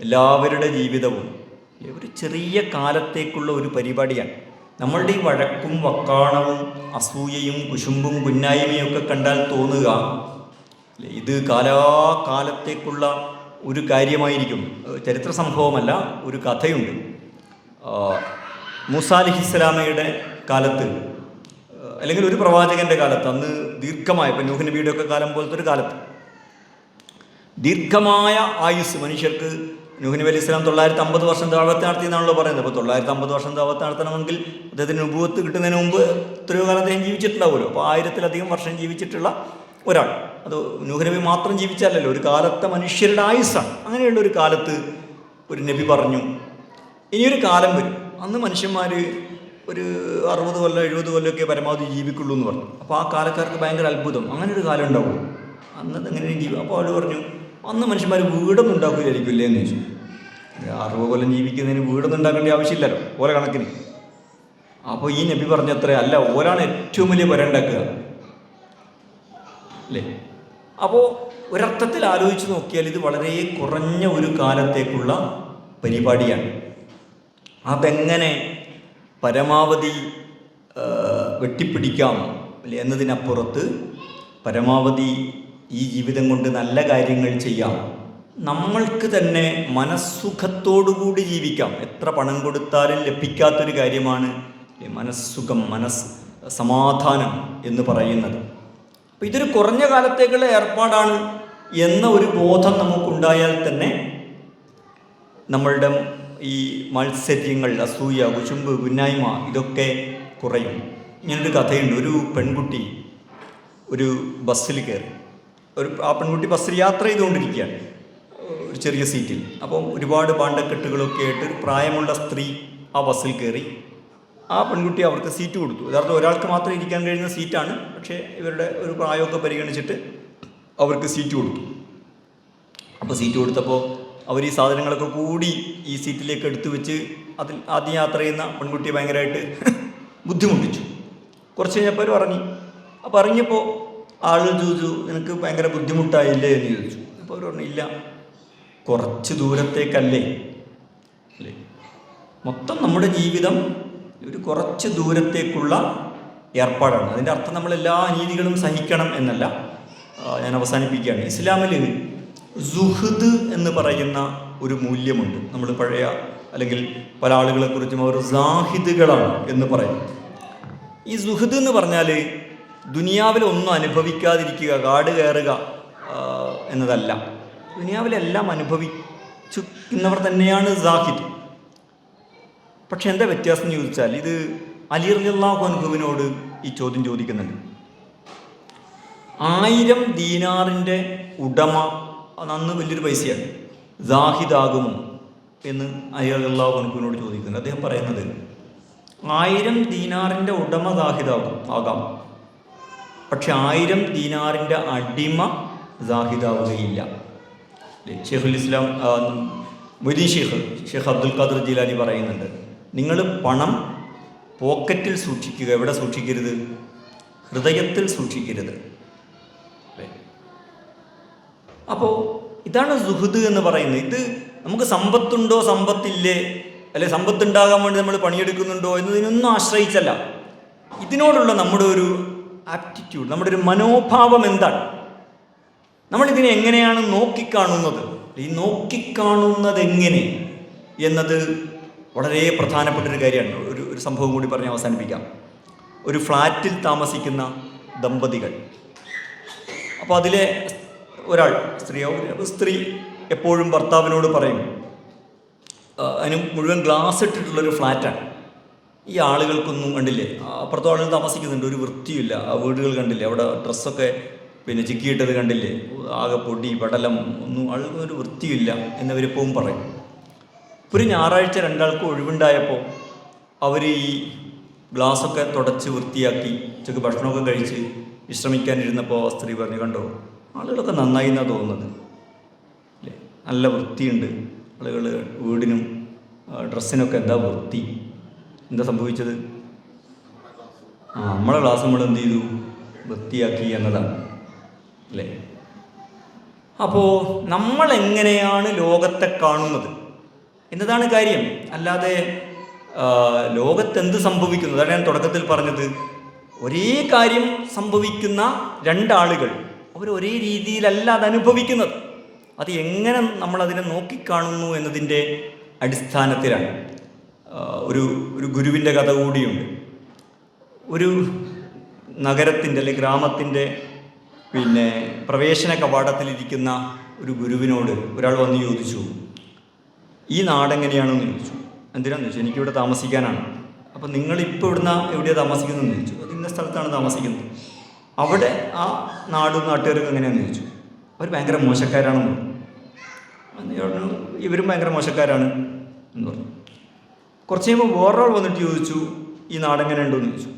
എല്ലാവരുടെ ജീവിതവും ഒരു ചെറിയ കാലത്തേക്കുള്ള ഒരു പരിപാടിയാണ്. നമ്മളുടെ ഈ വഴക്കും വക്കാണവും അസൂയയും കുശുമ്പും കുന്നായ്മയും ഒക്കെ കണ്ടാൽ തോന്നുക ഇത് കാലാകാലത്തേക്കുള്ള ഒരു കാര്യമായിരിക്കും. ചരിത്ര സംഭവമല്ല, ഒരു കഥയുണ്ട്. മൂസാ അലൈഹിസ്സലാമയുടെ കാലത്ത്, അല്ലെങ്കിൽ ഒരു പ്രവാചകൻ്റെ കാലത്ത്, അന്ന് ദീർഘമായ, ഇപ്പം നൂഹ് നബിയുടെ ഒക്കെ കാലം പോലത്തെ ഒരു കാലത്ത് ദീർഘമായ ആയുസ് മനുഷ്യർക്ക്. നൂഹ് നബി അലൈഹി സ്വലാം 950 വർഷം ദഅവത്ത് നടത്തിയെന്നാണല്ലോ പറയുന്നത്. അപ്പോൾ 950 വർഷം ദഅവത്ത് നടത്തണമെങ്കിൽ അദ്ദേഹത്തിന് നുബുവത്ത് കിട്ടുന്നതിന് മുമ്പ് എത്രയോ കാലം അദ്ദേഹം ജീവിച്ചിട്ടുണ്ടാവുമല്ലോ. അപ്പോൾ 1000-ലധികം വർഷം ജീവിച്ചിട്ടുള്ള ഒരാൾ, അത് നൂഹ് നബി മാത്രം ജീവിച്ചാലല്ലോ, ഒരു കാലത്തെ മനുഷ്യരുടെ ആയുസ്സാണ്. അങ്ങനെയുള്ള ഒരു കാലത്ത് ഒരു നബി പറഞ്ഞു, ഇനിയൊരു കാലം വരും, അന്ന് മനുഷ്യന്മാർ ഒരു 60 കൊല്ലം 70 കൊല്ലമൊക്കെ പരമാവധി ജീവിക്കുള്ളൂ എന്ന് പറഞ്ഞു. അപ്പോൾ ആ കാലക്കാർക്ക് ഭയങ്കര അത്ഭുതം, അങ്ങനെ ഒരു കാലം ഉണ്ടാവും, അന്ന് എങ്ങനെയും ജീവിക്കും. അപ്പോൾ അവർ പറഞ്ഞു, അന്ന് മനുഷ്യന്മാർ വീടൊന്നും ഉണ്ടാക്കില്ലായിരിക്കില്ലേ എന്ന് ചോദിച്ചു. 60 കൊല്ലം ജീവിക്കുന്നതിന് വീടൊന്നും ഉണ്ടാക്കേണ്ട ആവശ്യമില്ലല്ലോ ഓരോ കണക്കിന്. അപ്പോൾ ഈ നബി പറഞ്ഞത്ര അല്ല, ഓരാണ് ഏറ്റവും വലിയ പുര ഉണ്ടാക്കുക അല്ലേ. അപ്പോൾ ഒരർത്ഥത്തിൽ ആലോചിച്ച് നോക്കിയാൽ ഇത് വളരെ കുറഞ്ഞ ഒരു കാലത്തേക്കുള്ള പരിപാടിയാണ്. അതെങ്ങനെ പരമാവധി വെട്ടിപ്പിടിക്കാം അല്ലേ എന്നതിനപ്പുറത്ത് പരമാവധി ഈ ജീവിതം കൊണ്ട് നല്ല കാര്യങ്ങൾ ചെയ്യാം, നമ്മൾക്ക് തന്നെ മനസ്സുഖത്തോടുകൂടി ജീവിക്കാം. എത്ര പണം കൊടുത്താലും ലഭിക്കാത്തൊരു കാര്യമാണ് മനസ്സുഖം, സമാധാനം എന്ന് പറയുന്നത്. അപ്പോൾ ഇതൊരു കുറഞ്ഞ കാലത്തേക്കുള്ള ഏർപ്പാടാണ് എന്ന ഒരു ബോധം നമുക്കുണ്ടായാൽ തന്നെ നമ്മളുടെ ഈ മത്സര്യങ്ങൾ, അസൂയ, കുശുമ്പ്, കുന്നായ്മ ഇതൊക്കെ കുറയും. ഇങ്ങനൊരു കഥയുണ്ട്. ഒരു പെൺകുട്ടി ഒരു ബസ്സിൽ കയറി. ആ പെൺകുട്ടി ബസ്സിൽ യാത്ര ചെയ്തുകൊണ്ടിരിക്കുകയാണ് ഒരു ചെറിയ സീറ്റിൽ. അപ്പം ഒരുപാട് പാണ്ടക്കെട്ടുകളൊക്കെ ആയിട്ട് ഒരു പ്രായമുള്ള സ്ത്രീ ആ ബസ്സിൽ കയറി. ആ പെൺകുട്ടി അവർക്ക് സീറ്റ് കൊടുത്തു. യഥാർത്ഥം ഒരാൾക്ക് മാത്രം ഇരിക്കാൻ കഴിയുന്ന സീറ്റാണ്, പക്ഷേ ഇവരുടെ ഒരു പ്രായമൊക്കെ പരിഗണിച്ചിട്ട് അവർക്ക് സീറ്റ് കൊടുത്തു. അപ്പോൾ സീറ്റ് കൊടുത്തപ്പോൾ അവർ ഈ സാധനങ്ങളൊക്കെ കൂടി ഈ സീറ്റിലേക്ക് എടുത്തു വെച്ച് അതിൽ ആദ്യം യാത്ര ചെയ്യുന്ന പെൺകുട്ടിയെ ഭയങ്കരമായിട്ട് ബുദ്ധിമുട്ടിച്ചു. കുറച്ച് കഴിഞ്ഞപ്പോൾ അവർ ഇറങ്ങി. അപ്പോൾ ഇറങ്ങിയപ്പോൾ ആളുകൾ ചോദിച്ചു, നിനക്ക് ഭയങ്കര ബുദ്ധിമുട്ടായില്ലേ എന്ന് ചോദിച്ചു. അപ്പോൾ അവർ പറഞ്ഞു, ഇല്ല, കുറച്ച് ദൂരത്തേക്കല്ലേ അല്ലേ. മൊത്തം നമ്മുടെ ജീവിതം ഒരു കുറച്ച് ദൂരത്തേക്കുള്ള ഏർപ്പാടാണ്. അതിൻ്റെ അർത്ഥം നമ്മൾ എല്ലാ അനീതികളും സഹിക്കണം എന്നല്ല. ഞാൻ അവസാനിപ്പിക്കുകയാണ്. ഇസ്ലാമിൽ സുഹൃദ് എന്ന് പറയുന്ന ഒരു മൂല്യമുണ്ട്. നമ്മൾ പഴയ അല്ലെങ്കിൽ പല ആളുകളെക്കുറിച്ചും അവർ സാഹിദുകളാണ് എന്ന് പറയും. ഈ സുഹൃദ് എന്ന് പറഞ്ഞാൽ ദുനിയാവിൽ ഒന്നും അനുഭവിക്കാതിരിക്കുക, കാട് കയറുക എന്നതല്ല. ദുനിയാവിലെല്ലാം അനുഭവിക്കുന്നവർ തന്നെയാണ് സാഹിദ്. പക്ഷെ എന്താ വ്യത്യാസം എന്ന് ചോദിച്ചാൽ, ഇത് അലി റളിയല്ലാഹു അൻഹുവിനോട് ഈ ചോദ്യം ചോദിക്കുന്നുണ്ട്. 1000 ദീനാറിൻ്റെ ഉടമ, അന്ന് വലിയൊരു പൈസയാണ്, സാഹിദാകുമോ എന്ന് അലി റളിയല്ലാഹു അൻഹുവിനോട് ചോദിക്കുന്നത്. അദ്ദേഹം പറയുന്നത് 1000 ദീനാറിൻ്റെ ഉടമ ആകാം, പക്ഷെ 1000 ദീനാറിൻ്റെ അടിമ സാഹിദാവുകയില്ല. ഷെയ്ഖുൽ ഇസ്ലാം മൊയ്തീൻ ഷെയ്ഖ് അബ്ദുൽ ഖാദിർ ജീലാനി പറയുന്നുണ്ട്, നിങ്ങൾ പണം പോക്കറ്റിൽ സൂക്ഷിക്കുക, എവിടെ സൂക്ഷിക്കരുത്? ഹൃദയത്തിൽ സൂക്ഷിക്കരുത്. അപ്പോൾ ഇതാണ് സുഹൃദ് എന്ന് പറയുന്നത്. ഇത് നമുക്ക് സമ്പത്തുണ്ടോ സമ്പത്തില്ലേ, അല്ലെ സമ്പത്തുണ്ടാകാൻ വേണ്ടി നമ്മൾ പണിയെടുക്കുന്നുണ്ടോ എന്നതിനൊന്നും ആശ്രയിച്ചല്ല. ഇതിനോടുള്ള നമ്മുടെ ഒരു ആപ്റ്റിറ്റ്യൂഡ്, നമ്മുടെ ഒരു മനോഭാവം എന്താണ്, നമ്മളിതിനെ എങ്ങനെയാണ് നോക്കിക്കാണുന്നത്, ഈ നോക്കിക്കാണുന്നത് എങ്ങനെ എന്നത് വളരെ പ്രധാനപ്പെട്ടൊരു കാര്യമാണ്. ഒരു സംഭവം കൂടി പറഞ്ഞ് അവസാനിപ്പിക്കാം. ഒരു ഫ്ലാറ്റിൽ താമസിക്കുന്ന ദമ്പതികൾ. അപ്പോൾ അതിലെ ഒരാൾ സ്ത്രീ എപ്പോഴും ഭർത്താവിനോട് പറയും, അതിന് മുഴുവൻ ഗ്ലാസ് ഇട്ടിട്ടുള്ളൊരു ഫ്ലാറ്റാണ്, ഈ ആളുകൾക്കൊന്നും കണ്ടില്ലേ, അപ്പുറത്തും ആളുകൾ താമസിക്കുന്നുണ്ട്, ഒരു വൃത്തിയില്ല, ആ വീടുകൾ കണ്ടില്ലേ, അവിടെ ഡ്രസ്സൊക്കെ ചിക്കിയിട്ടത് കണ്ടില്ലേ, ആകെ പൊടി പടലം, ഒന്നും ആളുകൾക്കൊരു വൃത്തിയില്ല എന്നവരെപ്പോഴും പറയും. ഒരു ഞായറാഴ്ച രണ്ടാൾക്കും ഒഴിവുണ്ടായപ്പോൾ അവർ ഈ ഗ്ലാസ്സൊക്കെ തുടച്ച് വൃത്തിയാക്കി ഉച്ചക്ക് ഭക്ഷണമൊക്കെ കഴിച്ച് വിശ്രമിക്കാനിരുന്നപ്പോൾ സ്ത്രീ പറഞ്ഞു, കണ്ടോ ആളുകളൊക്കെ നന്നായി എന്നാണ് തോന്നുന്നത് അല്ലേ, നല്ല വൃത്തിയുണ്ട്, ആളുകൾ വീടിനും ഡ്രസ്സിനൊക്കെ എന്താ വൃത്തി, എന്താ സംഭവിച്ചത്? നമ്മളെ ഗ്ലാസ് നമ്മൾ എന്ത് ചെയ്തു, വൃത്തിയാക്കി എന്നതാണ് അല്ലേ. അപ്പോൾ നമ്മളെങ്ങനെയാണ് ലോകത്തെ കാണുന്നത് എന്നതാണ് കാര്യം. അല്ലാതെ ലോകത്തെന്ത് സംഭവിക്കുന്നു, അതാണ് ഞാൻ തുടക്കത്തിൽ പറഞ്ഞത്. ഒരേ കാര്യം സംഭവിക്കുന്ന രണ്ടാളുകൾ അവർ ഒരേ രീതിയിലല്ല അത് അനുഭവിക്കുന്നത്. അത് എങ്ങനെ നമ്മളതിനെ നോക്കിക്കാണുന്നു എന്നതിൻ്റെ അടിസ്ഥാനത്തിലാണ്. ഒരു ഗുരുവിൻ്റെ കഥ കൂടിയുണ്ട്. ഒരു നഗരത്തിൻ്റെ അല്ലെങ്കിൽ ഗ്രാമത്തിൻ്റെ പ്രവേശന കവാടത്തിലിരിക്കുന്ന ഒരു ഗുരുവിനോട് ഒരാൾ വന്ന് ചോദിച്ചു, ഈ നാടെങ്ങനെയാണെന്ന് ചോദിച്ചു. എന്തിനാന്ന് ചോദിച്ചു, എനിക്കിവിടെ താമസിക്കാനാണ്. അപ്പോൾ നിങ്ങളിപ്പോൾ എവിടെയാണ് താമസിക്കുന്നതെന്ന് ചോദിച്ചു. അത് ഇന്ന സ്ഥലത്താണ് താമസിക്കുന്നത്. അവിടെ ആ നാടും നാട്ടുകാർക്ക് എങ്ങനെയാണെന്ന് ചോദിച്ചു. അവർ ഭയങ്കര മോശക്കാരാണെന്ന് പറഞ്ഞു. ഇവരും ഭയങ്കര മോശക്കാരാണ് എന്ന് പറഞ്ഞു. കുറച്ച് കഴിയുമ്പോൾ വേറൊരാൾ വന്നിട്ട് ചോദിച്ചു, ഈ നാടെങ്ങനെയുണ്ടെന്ന് ചോദിച്ചു.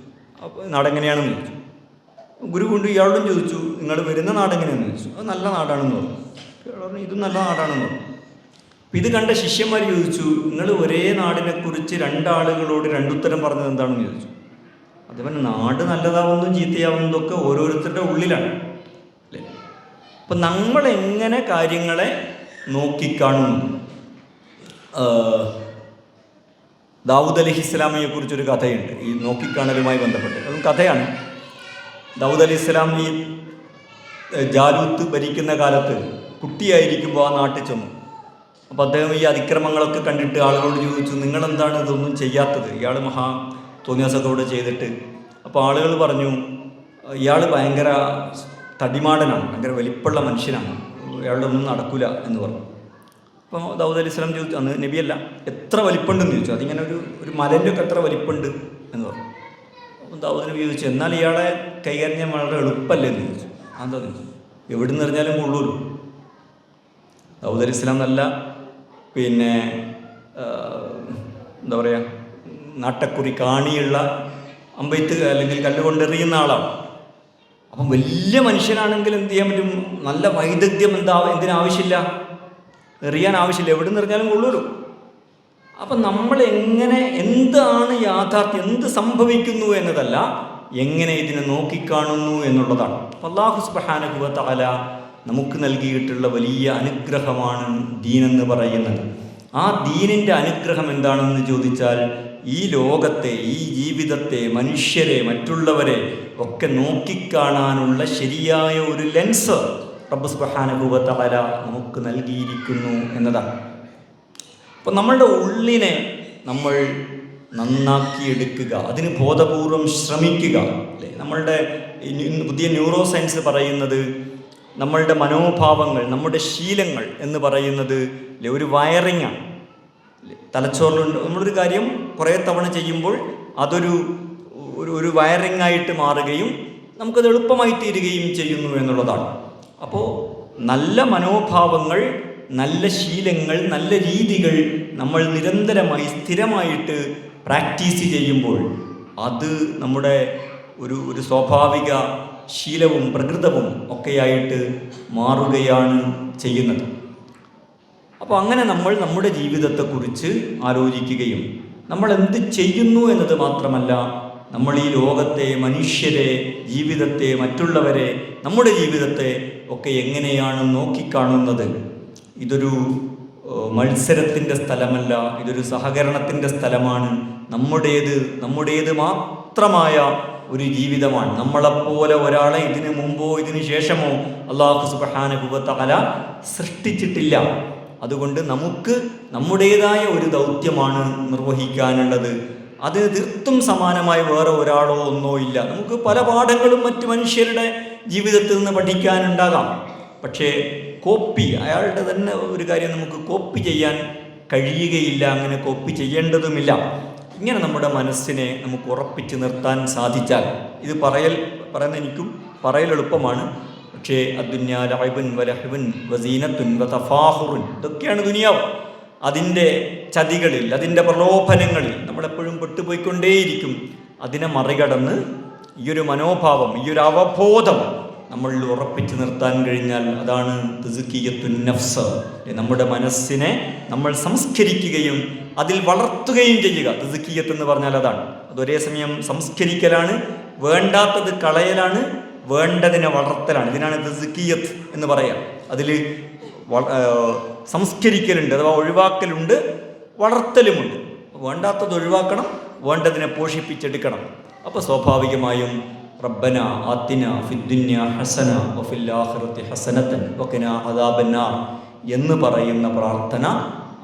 അപ്പോൾ നാടെങ്ങനെയാണെന്ന് ചോദിച്ചു. ഗുരു കൊണ്ട് ഇയാളോടും ചോദിച്ചു, നിങ്ങൾ വരുന്ന നാടെങ്ങനെയാണെന്ന് ചോദിച്ചു. അത് നല്ല നാടാണെന്ന് പറഞ്ഞു. ഇയാൾ പറഞ്ഞു, ഇതും നല്ല നാടാണെന്ന് പറഞ്ഞു. അപ്പം ഇത് കണ്ട ശിഷ്യന്മാർ ചോദിച്ചു, നിങ്ങൾ ഒരേ നാടിനെക്കുറിച്ച് രണ്ടാളുകളോട് രണ്ടുത്തരം പറഞ്ഞത് എന്താണെന്ന് ചോദിച്ചു. അതേപോലെ നാട് നല്ലതാവുന്നതും ചീത്തയാവുന്നതൊക്കെ ഓരോരുത്തരുടെ ഉള്ളിലാണ് അല്ലേ. അപ്പം നമ്മളെങ്ങനെ കാര്യങ്ങളെ നോക്കിക്കാണുന്നു. ദാവൂദ് അലൈഹിസ്സലാമിനെ കുറിച്ചൊരു കഥയുണ്ട് ഈ നോക്കിക്കാണലുമായി ബന്ധപ്പെട്ട്. അതും കഥയാണ്. ദാവൂദ് അലൈഹിസ്സലാം ഈ ജാലൂത്ത് ഭരിക്കുന്ന കാലത്ത് കുട്ടിയായിരിക്കുമ്പോൾ ആ നാട്ടിൽ ചെന്നു. അപ്പോൾ അദ്ദേഹം ഈ അതിക്രമങ്ങളൊക്കെ കണ്ടിട്ട് ആളുകളോട് ചോദിച്ചു, നിങ്ങളെന്താണ് ഇതൊന്നും ചെയ്യാത്തത്? ഇയാൾ മഹാ തോന്നിയാസൊക്കെ ഇവിടെ ചെയ്തിട്ട്. അപ്പോൾ ആളുകൾ പറഞ്ഞു, ഇയാൾ ഭയങ്കര തടിമാടനാണ്, ഭയങ്കര വലിപ്പമുള്ള മനുഷ്യനാണ്, ഇയാളുടെ ഒന്നും നടക്കില്ല എന്ന് പറഞ്ഞു. അപ്പോൾ ദാവൂദ് അലൈഹി സ്വലാം ചോദിച്ചു, അന്ന് നബിയല്ല, എത്ര വലിപ്പമുണ്ടെന്ന് ചോദിച്ചു. അതിങ്ങനെ ഒരു മലൻ്റെ ഒക്കെ എത്ര വലിപ്പമുണ്ട് എന്ന് പറഞ്ഞു. അപ്പം ദാവൂദ് നബി ചോദിച്ചു, എന്നാൽ ഇയാളെ കൈകാര്യം ചെയ്യാൻ വളരെ എളുപ്പമല്ലേ എന്ന് ചോദിച്ചു. അതെന്താന്ന് ചോദിച്ചു. എവിടെ നിന്ന് എറിഞ്ഞാലും കൊള്ളൂല്ലോ. ദാവൂദ് അലൈഹി സ്വലാം നല്ല എന്താ പറയുക, നാട്ടക്കുറി കാണിയുള്ള അമ്പെയ്ത്ത് അല്ലെങ്കിൽ കല്ലുകൊണ്ടെറിയുന്ന ആളാണ്. അപ്പം വലിയ മനുഷ്യനാണെങ്കിൽ എന്ത് ചെയ്യാൻ പറ്റും? നല്ല വൈദഗ്ധ്യം എന്തിനാവശ്യമില്ല, എറിയാൻ ആവശ്യമില്ല, എവിടെ നിന്ന് എറിഞ്ഞാലും കൊള്ളൂല്ലോ. അപ്പം നമ്മൾ എന്താണ് യാഥാർത്ഥ്യം, എന്ത് സംഭവിക്കുന്നു എന്നതല്ല, എങ്ങനെ ഇതിനെ നോക്കിക്കാണുന്നു എന്നുള്ളതാണ്. അല്ലാഹു സുബ്ഹാനഹു വ തആല നമുക്ക് നൽകിയിട്ടുള്ള വലിയ അനുഗ്രഹമാണ് ദീനെന്ന് പറയുന്നത്. ആ ദീനിൻ്റെ അനുഗ്രഹം എന്താണെന്ന് ചോദിച്ചാൽ, ഈ ലോകത്തെ, ഈ ജീവിതത്തെ, മനുഷ്യരെ, മറ്റുള്ളവരെ ഒക്കെ നോക്കിക്കാണാനുള്ള ശരിയായ ഒരു ലെൻസ് റബ്ബ് സുബ്ഹാനഹു വ തആല നമുക്ക് നൽകിയിരിക്കുന്നു എന്നതാണ്. അപ്പോൾ നമ്മളുടെ ഉള്ളിനെ നമ്മൾ നന്നാക്കിയെടുക്കുക, അതിന് ബോധപൂർവം ശ്രമിക്കുക, അല്ലേ? നമ്മളുടെ പുതിയ ന്യൂറോ സയൻസ് പറയുന്നത്, നമ്മളുടെ മനോഭാവങ്ങൾ, നമ്മുടെ ശീലങ്ങൾ എന്ന് പറയുന്നത് ഒരു വയറിങ്ങാണ്. തലച്ചോറിലുണ്ട്. നമ്മളൊരു കാര്യം കുറേ തവണ ചെയ്യുമ്പോൾ അതൊരു വയറിങ്ങായിട്ട് മാറുകയും നമുക്കത് എളുപ്പമായി തീരുകയും ചെയ്യുന്നു എന്നുള്ളതാണ്. അപ്പോൾ നല്ല മനോഭാവങ്ങൾ, നല്ല ശീലങ്ങൾ, നല്ല രീതികൾ നമ്മൾ നിരന്തരമായി സ്ഥിരമായിട്ട് പ്രാക്ടീസ് ചെയ്യുമ്പോൾ അത് നമ്മുടെ ഒരു സ്വാഭാവിക ശീലവും പ്രകൃതവും ഒക്കെയായിട്ട് മാറുകയാണ് ചെയ്യുന്നത്. അപ്പോൾ അങ്ങനെ നമ്മൾ നമ്മുടെ ജീവിതത്തെക്കുറിച്ച് ആലോചിക്കുകയും നമ്മൾ എന്ത് ചെയ്യുന്നു എന്നത് മാത്രമല്ല, നമ്മൾ ഈ ലോകത്തെ, മനുഷ്യരെ, ജീവിതത്തെ, മറ്റുള്ളവരെ, നമ്മുടെ ജീവിതത്തെ ഒക്കെ എങ്ങനെയാണ് നോക്കിക്കാണുന്നത്. ഇതൊരു മത്സരത്തിൻ്റെ സ്ഥലമല്ല, ഇതൊരു സഹകരണത്തിൻ്റെ സ്ഥലമാണ്. നമ്മുടേത് മാത്രമായ ഒരു ജീവിതമാണ്. നമ്മളെപ്പോലെ ഒരാളെ ഇതിനു മുമ്പോ ഇതിനു ശേഷമോ അല്ലാഹു സുബ്ഹാനഹു വ തആല സൃഷ്ടിച്ചിട്ടില്ല. അതുകൊണ്ട് നമുക്ക് നമ്മുടേതായ ഒരു ദൗത്യമാണ് നിർവഹിക്കാനുള്ളത്. അത് തീർത്തും സമാനമായി വേറെ ഒരാളോ ഒന്നോ ഇല്ല. നമുക്ക് പല പാഠങ്ങളും മറ്റു മനുഷ്യരുടെ ജീവിതത്തിൽ നിന്ന് പഠിക്കാനുണ്ടാകാം. പക്ഷേ അയാളുടെ തന്നെ ഒരു കാര്യം നമുക്ക് കോപ്പി ചെയ്യാൻ കഴിയുകയില്ല, അങ്ങനെ കോപ്പി ചെയ്യേണ്ടതുമില്ല. ഇങ്ങനെ നമ്മുടെ മനസ്സിനെ നമുക്ക് ഉറപ്പിച്ച് നിർത്താൻ സാധിച്ചാൽ, ഇത് പറയുന്ന എനിക്കും പറയൽ എളുപ്പമാണ്, പക്ഷേ അദ്ദുന്യാ ലഅബുൻ വലഹ്വുൻ വസീനത്തുൻ വതഫാഖുറുൻ, ഇതൊക്കെയാണ് ദുനിയാവ്. അതിൻ്റെ ചതികളിൽ, അതിൻ്റെ പ്രലോഭനങ്ങളിൽ നമ്മളെപ്പോഴും പെട്ടുപോയിക്കൊണ്ടേയിരിക്കും. അതിനെ മറികടന്ന് ഈ ഒരു മനോഭാവം, ഈ ഒരു അവബോധം നമ്മളിൽ ഉറപ്പിച്ച് നിർത്താൻ കഴിഞ്ഞാൽ അതാണ് തസ്കിയത്തുൻ നഫ്സ്. നമ്മുടെ മനസ്സിനെ നമ്മൾ സംസ്കരിക്കുകയും അതിൽ വളർത്തുകയും ചെയ്യുക. തസ്കിയത്ത് എന്ന് പറഞ്ഞാൽ അതാണ്. അതൊരേ സമയം സംസ്കരിക്കലാണ്, വേണ്ടാത്തത് കളയലാണ്, വേണ്ടതിനെ വളർത്തലാണ്. ഇതിനാണ് തസ്കിയത്ത് എന്ന് പറയാം. അതിൽ സംസ്കരിക്കലുണ്ട്, അഥവാ ഒഴിവാക്കലുണ്ട്, വളർത്തലുമുണ്ട്. വേണ്ടാത്തത് ഒഴിവാക്കണം, വേണ്ടതിനെ പോഷിപ്പിച്ചെടുക്കണം. അപ്പോൾ സ്വാഭാവികമായും റബ്ബന ആത്തിന ഫിദ്ദുന്യ ഹസന വഫിൽ ആഖിറതി ഹസനതൻ വഖിനാ അദാബന്നാർ എന്ന് പറയുന്ന പ്രാർത്ഥന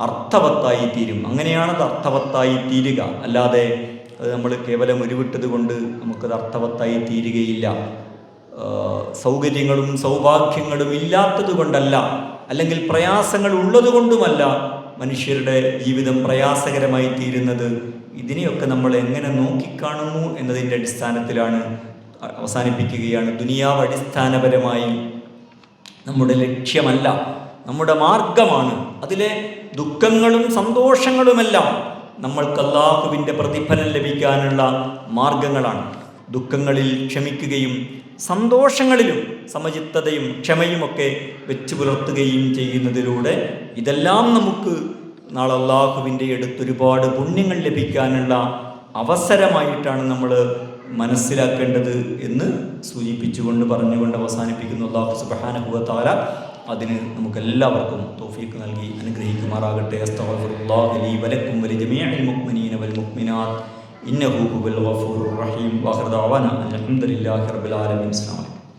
അർത്ഥവത്തായി തീരും. അങ്ങനെയാണത് അർത്ഥവത്തായി തീരുക. അല്ലാതെ അത് നമ്മൾ കേവലം ഉരുവിട്ടത് കൊണ്ട് നമുക്കത് അർത്ഥവത്തായി തീരുകയില്ല. സൗകര്യങ്ങളും സൗഭാഗ്യങ്ങളും ഇല്ലാത്തത് കൊണ്ടല്ല, അല്ലെങ്കിൽ പ്രയാസങ്ങൾ ഉള്ളത് കൊണ്ടുമല്ല മനുഷ്യരുടെ ജീവിതം പ്രയാസകരമായി തീരുന്നത്. ഇതിനെയൊക്കെ നമ്മൾ എങ്ങനെ നോക്കിക്കാണുന്നു എന്നതിൻ്റെ അടിസ്ഥാനത്തിലാണ്. അവസാനിപ്പിക്കുകയാണ്, ദുനിയാവ് അടിസ്ഥാനപരമായി നമ്മുടെ ലക്ഷ്യമല്ല, നമ്മുടെ മാർഗമാണ്. അതിലെ ദുഃഖങ്ങളും സന്തോഷങ്ങളുമെല്ലാം നമ്മൾക്ക് അല്ലാഹുവിൻ്റെ പ്രതിഫലം ലഭിക്കാനുള്ള മാർഗങ്ങളാണ്. ദുഃഖങ്ങളിൽ ക്ഷമിക്കുകയും സന്തോഷങ്ങളിലും സമചിത്തതയും ക്ഷമയുമൊക്കെ വെച്ച് പുലർത്തുകയും ചെയ്യുന്നതിലൂടെ ഇതെല്ലാം നമുക്ക് നാളെ അല്ലാഹുവിൻ്റെ അടുത്തൊരുപാട് പുണ്യങ്ങൾ ലഭിക്കാനുള്ള അവസരമായിട്ടാണ് നമ്മൾ മനസ്സിലാക്കേണ്ടത് എന്ന് സൂചിപ്പിച്ചുകൊണ്ട് പറഞ്ഞുകൊണ്ട് അവസാനിപ്പിക്കുന്നു. അല്ലാഹു സുബ്ഹാനഹു വ തആല അതിന് നമുക്കെല്ലാവർക്കും തൗഫീഖ് നൽകി അനുഗ്രഹിക്കുമാറാകട്ടെ. അസ്തഗ്ഫിറുല്ലാഹി ലീ വലക്കും വലിജമീഇൽ മുഅ്മിനീന വൽ മുഅ്മിനാത്ത് ഇന്നഹു ഹുവൽ ഗഫൂറുർ റഹീം. വആഖിറു ദഅവാനാ അൽഹംദുലില്ലാഹി റബ്ബിൽ ആലമീൻ.